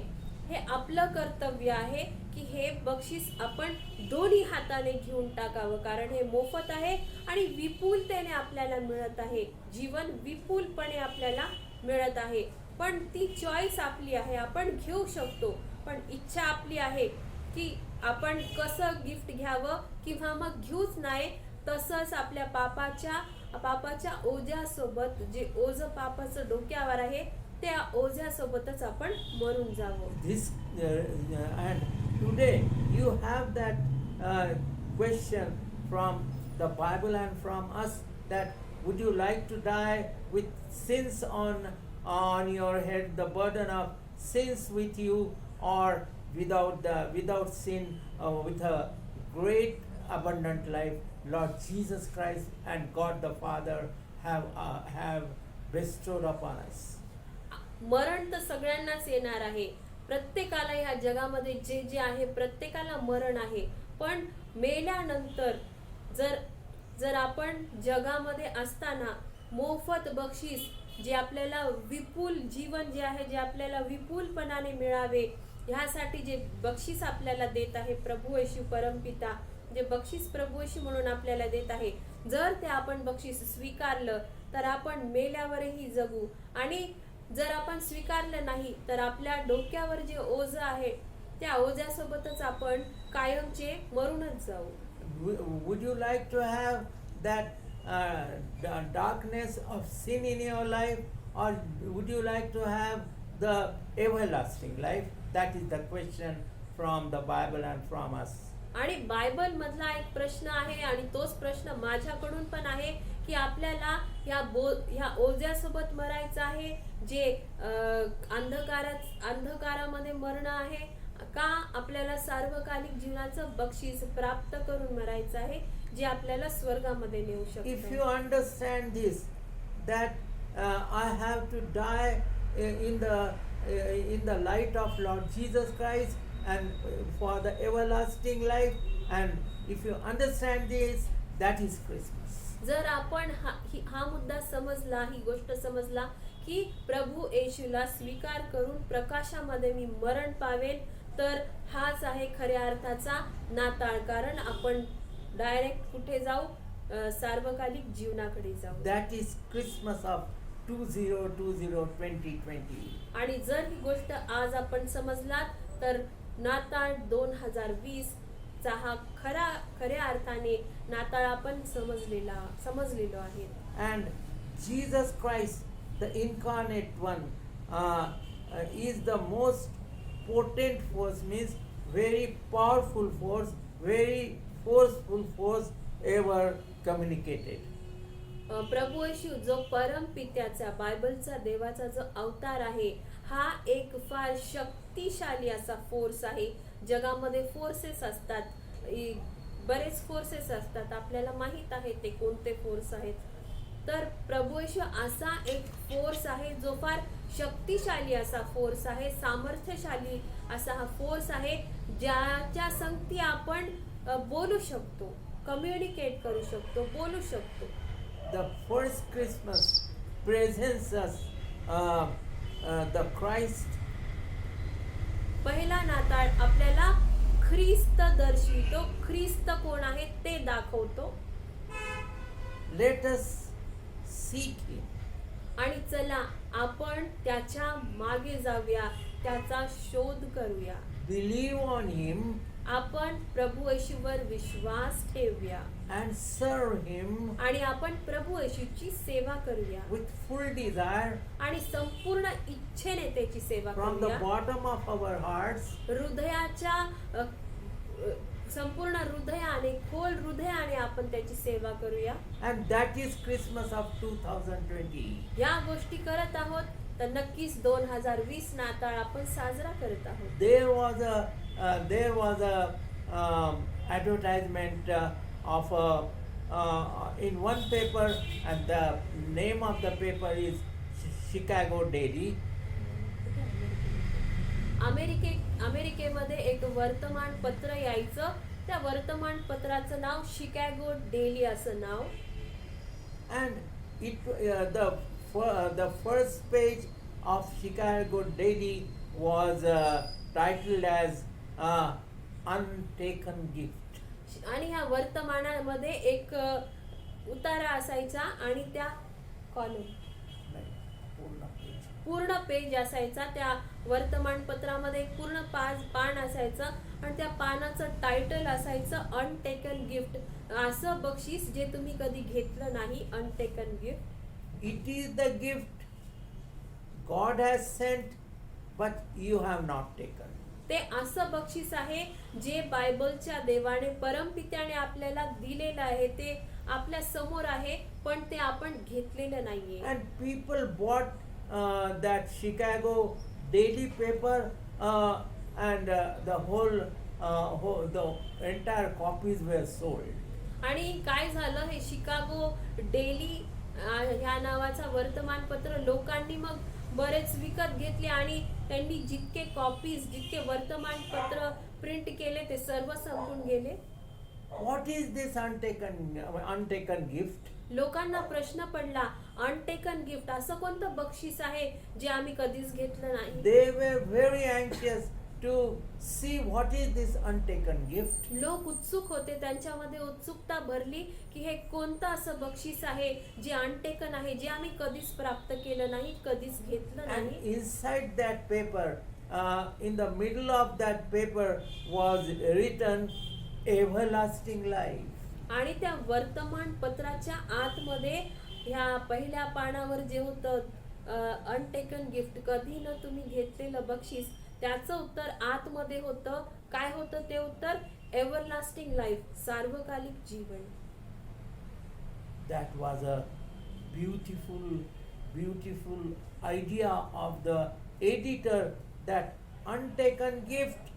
हे आपलं कर्तव्य आहे की हे बक्षीस आपण दोन्ही हाताने घेऊन टाकावं, कारण हे मोफत आहे आणि विपुलतेने आपल्याला मिळत आहे. जीवन विपुलपणे आपल्याला मिळत आहे. पण ती चॉईस आपली आहे, आपण घेऊ शकतो. पण इच्छा आपली आहे की आपण कसं गिफ्ट घ्यावं किंवा मग घेऊच नाही. तसंच आपल्या पापाच्या ओझ्यासोबत, जे ओझ पापाचं डोक्यावर आहे त्या ओझ्यासोबतच आपण मरून जावं. This and today you have that question from the Bible and from us, that would you like to die with sins on your head, the burden of sins with you, or without sin, with a great abundant life? Lord Jesus Christ and God the Father have bestowed upon us. मरण तर सगळ्यांनाच येणार आहे. प्रत्येकाला ह्या जगामध्ये जे जे आहे प्रत्येकाला मरण आहे. पण मेल्यानंतर जर आपण जगामध्ये असताना मोफत बक्षीस, जे आपल्याला विपुल जीवन जे आहे, जे आपल्याला विपुलपणाने मिळावे ह्यासाठी जे बक्षीस आपल्याला देत आहे प्रभू येशू परमपिता, जे बक्षीस प्रभू येशू म्हणून आपल्याला देत आहे, जर ते आपण बक्षीस स्वीकारलं तर आपण मेल्यावरही जगू. आणि जर आपण स्वीकारलं नाही तर आपल्या डोक्यावर जे ओझ आहे त्या ओझ्यासोबतच आपण कायमचे मरूनच जाऊ. Would you like to have that darkness of sin in your life, or would you like to have the everlasting life? That is the question from the Bible and from us. आणि Bible मधला एक प्रश्न आहे आणि तोच प्रश्न माझ्याकडून पण आहे की आपल्याला ह्या ओझ्यासोबत मरायचं आहे, जे अंधकारामध्ये मरणं आहे, का आपल्याला सार्वकालिक जीवनाचं बक्षीस प्राप्त करून मरायचं आहे, जे आपल्याला स्वर्गामध्ये नेऊ शकतं. If you understand this, that I have to die in the light of Lord Jesus Christ and for the everlasting life, and if you understand this, that is Christmas. जर आपण हा मुद्दा समजला, ही गोष्ट समजला की प्रभू येशूला स्वीकार करून प्रकाशामध्ये मी मरण पावेल, तर हाच आहे खऱ्या अर्थाचा नाताळ. कारण आपण डायरेक्ट कुठे जाऊ? सार्वकालिक जीवनाकडे जाऊ. That is Christmas of 2020. आणि जर ही गोष्ट आज आपण समजलात तर नाताळ 2020 हा खऱ्या अर्थाने नाताळ आपण समजलेलो आहे. And Jesus Christ, the incarnate one, is the most potent force, means very powerful force, very forceful force ever communicated. प्रभू येशू जो परम पित्याचा बायबलचा देवाचा जो अवतार आहे, हा एक फार शक्तिशाली असा फोर्स आहे. जगामध्ये फोर्सेस असतात, बरेच फोर्सेस असतात, आपल्याला माहित आहे ते कोणते फोर्स आहेत. तर प्रभू येशू असा एक फोर्स आहे जो फार शक्तिशाली असा फोर्स आहे, सामर्थ्यशाली असा हा फोर्स आहे, ज्याच्या संगती आपण बोलू शकतो, कम्युनिकेट करू शकतो, बोलू शकतो. The first Christmas presents us the Christ. पहिला नाताळ आपल्याला ख्रिस्त दर्शवितो, ख्रिस्त कोण आहे ते दाखवतो. Let us seek Him. आणि चला आपण त्याच्या मागे जाऊया, त्याचा शोध करूया. Believe on Him आपण प्रभू येशूवर विश्वास ठेवूया and serve Him आणि आपण प्रभू येशूची सेवा करूया with full desire आणि संपूर्ण इच्छेने त्याची सेवा from the करूया. bottom of our hearts. हृदयाच्या संपूर्ण हृदयाने, खोल हृदयाने आपण त्याची सेवा करूया. And that is Christmas of 2020. या गोष्टी करत आहोत तर नक्कीच 2020 नाताळ आपण साजरा करत आहोत. There was a advertisement of in one paper, and the name of the paper is Chicago Daily. अमेरिकेमध्ये एक वर्तमानपत्र यायचं, त्या वर्तमानपत्राचं नाव शिकागो डेली असं नाव. And the first page of Chicago Daily was titled as Untaken Gift. आणि ह्या वर्तमानामध्ये एक उतारा असायचा आणि त्या कॉलम पूर्ण पेज असायचा. त्या वर्तमानपत्रामध्ये एक पूर्ण पान असायचं आणि त्या पानाचं टायटल असायचं अनटेकन गिफ्ट, असं बक्षीस जे तुम्ही कधी घेतलं नाही. अनटेकन gift. It is the gift God has sent, but you have not taken. ते असं बक्षीस आहे जे बायबलच्या देवाने, परमपित्याने आपल्याला दिलेलं आहे, ते आपल्या समोर आहे, पण ते आपण घेतलेलं नाहीये. And people bought that Chicago Daily paper, and the entire copies were sold. आणि काय झालं, हे शिकागो डेली ह्या नावाचा वर्तमानपत्र लोकांनी मग बरेच विकत घेतले आणि त्यांनी जितके वर्तमानपत्र प्रिंट केले ते सर्व संपून गेले. What is this untaken gift? लोकांना प्रश्न पडला, अनटेकन गिफ्ट असं कोणतं बक्षीस आहे जे आम्ही कधीच घेतलं नाही. They were very anxious to see what is this untaken gift. लोक उत्सुक होते, त्यांच्यामध्ये उत्सुकता भरली की हे कोणतं असं बक्षीस आहे जे अनटेकन आहे, जे आम्ही कधीच प्राप्त केलं नाही, कधीच घेतलं And नाही. inside that paper, in the middle of that paper was written everlasting life. आणि त्या वर्तमानपत्राच्या आतमध्ये ह्या पहिल्या पानावर जे होतं अनटेकन गिफ्ट, कधी न तुम्ही घेतलेलं बक्षीस, त्याचं उत्तर आतमध्ये होतं. काय होतं ते उत्तर? एव्हरलास्टिंग लाईफ, सार्वकालिक जीवन. That was a beautiful idea of the editor, that untaken gift,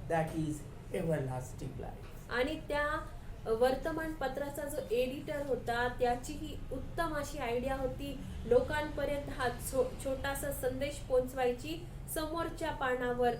that is everlasting life. आणि त्या वर्तमानपत्राचा जो एडिटर होता त्याची ही उत्तम अशी आयडिया होती, लोकांपर्यंत हा छोटासा संदेश पोहोचवायची. समोरच्या पानावर,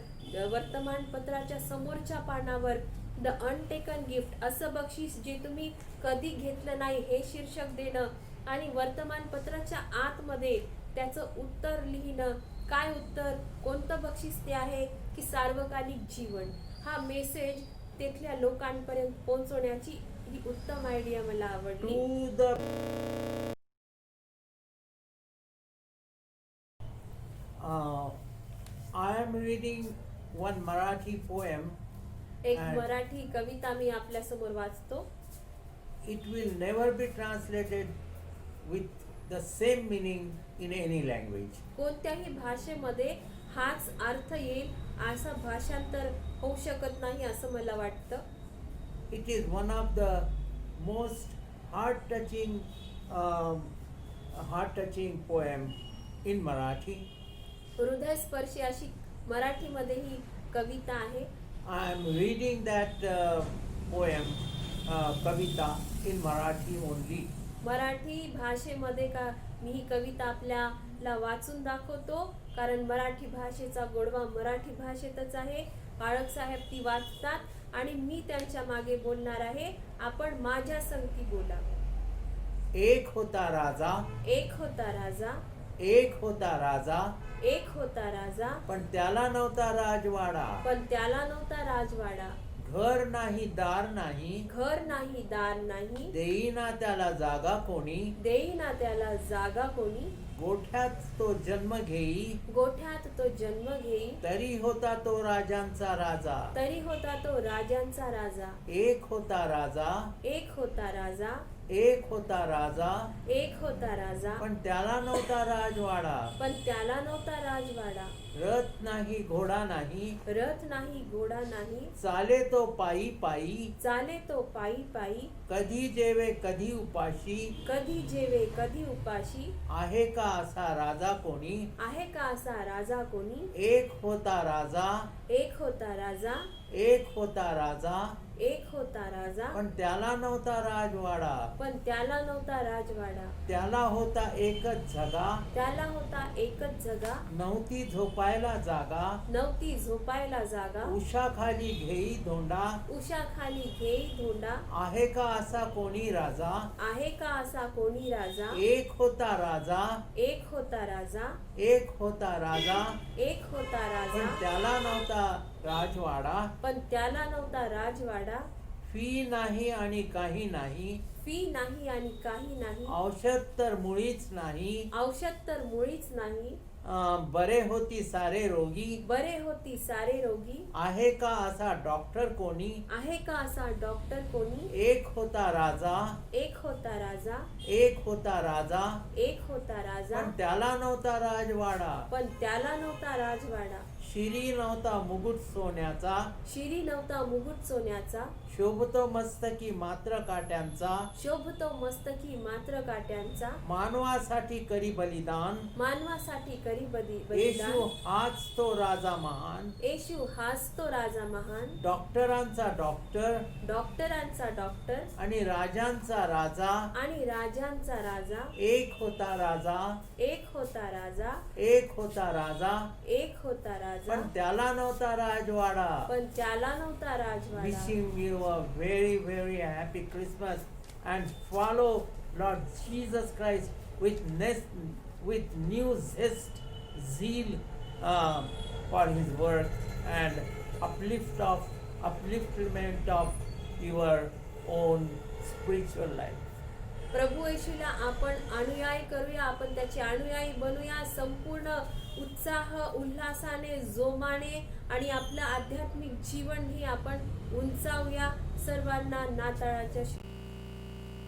वर्तमानपत्राच्या समोरच्या पानावर द अनटेकन गिफ्ट असं बक्षीस जे तुम्ही कधी घेतलं नाही हे शीर्षक देणं आणि वर्तमानपत्राच्या आतमध्ये त्याचं उत्तर लिहिणं. काय उत्तर, कोणतं बक्षीस ते आहे की सार्वकालिक जीवन. हा मेसेज तिथल्या लोकांपर्यंत पोहोचवण्याची ही उत्तम आयडिया मला आवडली. I am reading one Marathi poem एक And मराठी कविता मी आपल्या समोर वाचतो. it will never be translated with the same meaning in any language. कोणत्याही भाषेमध्ये हाच अर्थ येईल असं भाषांतर होऊ शकत नाही असं मला वाटतं. It is one of the most heart-touching poem in Marathi. हृदयस्पर्शी अशी मराठीमध्ये ही कविता आहे. I am reading that poem, Kavita, in Marathi only. Marathi भाषेमध्ये का मी ही कविता आपल्याला वाचून दाखवतो, कारण मराठी भाषेचा गोडवा मराठी भाषेतच आहे. बाळक साहेब ती वाचतात आणि मी त्यांच्या मागे बोलणार आहे. आपण माझ्या संगती बोला. एक होता राजा, एक होता राजा, एक होता राजा, एक होता राजा, पण त्याला नव्हता राजवाडा. पण त्याला नव्हता राजवाडा. घर नाही, दार नाही, घर नाही, दार नाही, देईना त्याला जागा कोणी. देईना त्याला जागा कोणी. गोठ्यात तो जन्म घेई, गोठ्यात तो जन्म घेई, तरी होता तो राजांचा राजा. तरी होता तो राजांचा राजा. एक होता राजा, एक होता राजा, एक होता राजा, एक होता राजा, पण त्याला नव्हता राजवाडा. पण त्याला नव्हता राजवाडा. रथ नाही, घोडा नाही, रथ नाही, घोडा नाही, चाले तो पायी पायी. चाले तो पायी पायी. कधी जेवे कधी उपाशी, कधी जेवे कधी उपाशी. आहे का असा राजा कोणी. आहे का असा राजा कोणी. एक होता राजा, एक होता राजा, एक होता राजा, एक होता राजा, पण त्याला नव्हता राजवाडा. पण त्याला नव्हता राजवाडा. त्याला होता एकच झगा, त्याला होता एकच जगा, नव्हती झोपायला जागा. नव्हती झोपायला जागा. उषाखाली घेई धोंडा, उषाखाली घेई धोंडा. आहे का असा कोणी राजा. आहे का असा कोणी राजा. एक होता राजा, एक होता राजा, एक होता राजा, एक होता पण राजा, त्याला नव्हता राजवाडा. पण त्याला नव्हता राजवाडा. फी नाही आणि काही नाही, फी नाही आणि काही नाही, औषध तर मुळीच नाही. औषध तर मुळीच नाही. बरे होती सारे रोगी, बरे होती सारे रोगी. आहे का असा डॉक्टर कोणी. आहे का असा डॉक्टर कोणी. एक होता राजा, एक होता राजा, एक होता राजा, एक होता राजा, पण त्याला नव्हता राजवाडा. पण त्याला नव्हता राजवाडा. शिरी नव्हता मुकुट सोन्याचा, शिरी नव्हता मुकुट सोन्याचा, शोभतो मस्तकी मात्र काट्यांचा. शोभतो मस्तकी मात्र काट्यांचा, मानवासाठी करी बलिदान. मानवासाठी करी येशू बलिदान. हाच तो राजा महान. येशू हाच तो राजा महान. डॉक्टरांचा डॉक्टर डॉक्टरांचा डॉक्टर आणि राजांचा राजा. आणि राजांचा राजा. एक होता राजा, एक होता राजा, एक होता राजा, एक होता राजा, पण त्याला नव्हता राजवाडा. पण त्याला नव्हता राजवाडा. Wishing you a very very happy Christmas and follow Lord Jesus Christ with new zest, zeal for His word and upliftment of your own spiritual life. प्रभू येशूला आपण अनुयायी करूया. आपण त्याचे अनुयायी बनूया. संपूर्ण उत्साह, उल्हासाने, जोमाने आणि आपलं आध्यात्मिक जीवन ही आपण उंचावूया. सर्वांना नाताळाच्या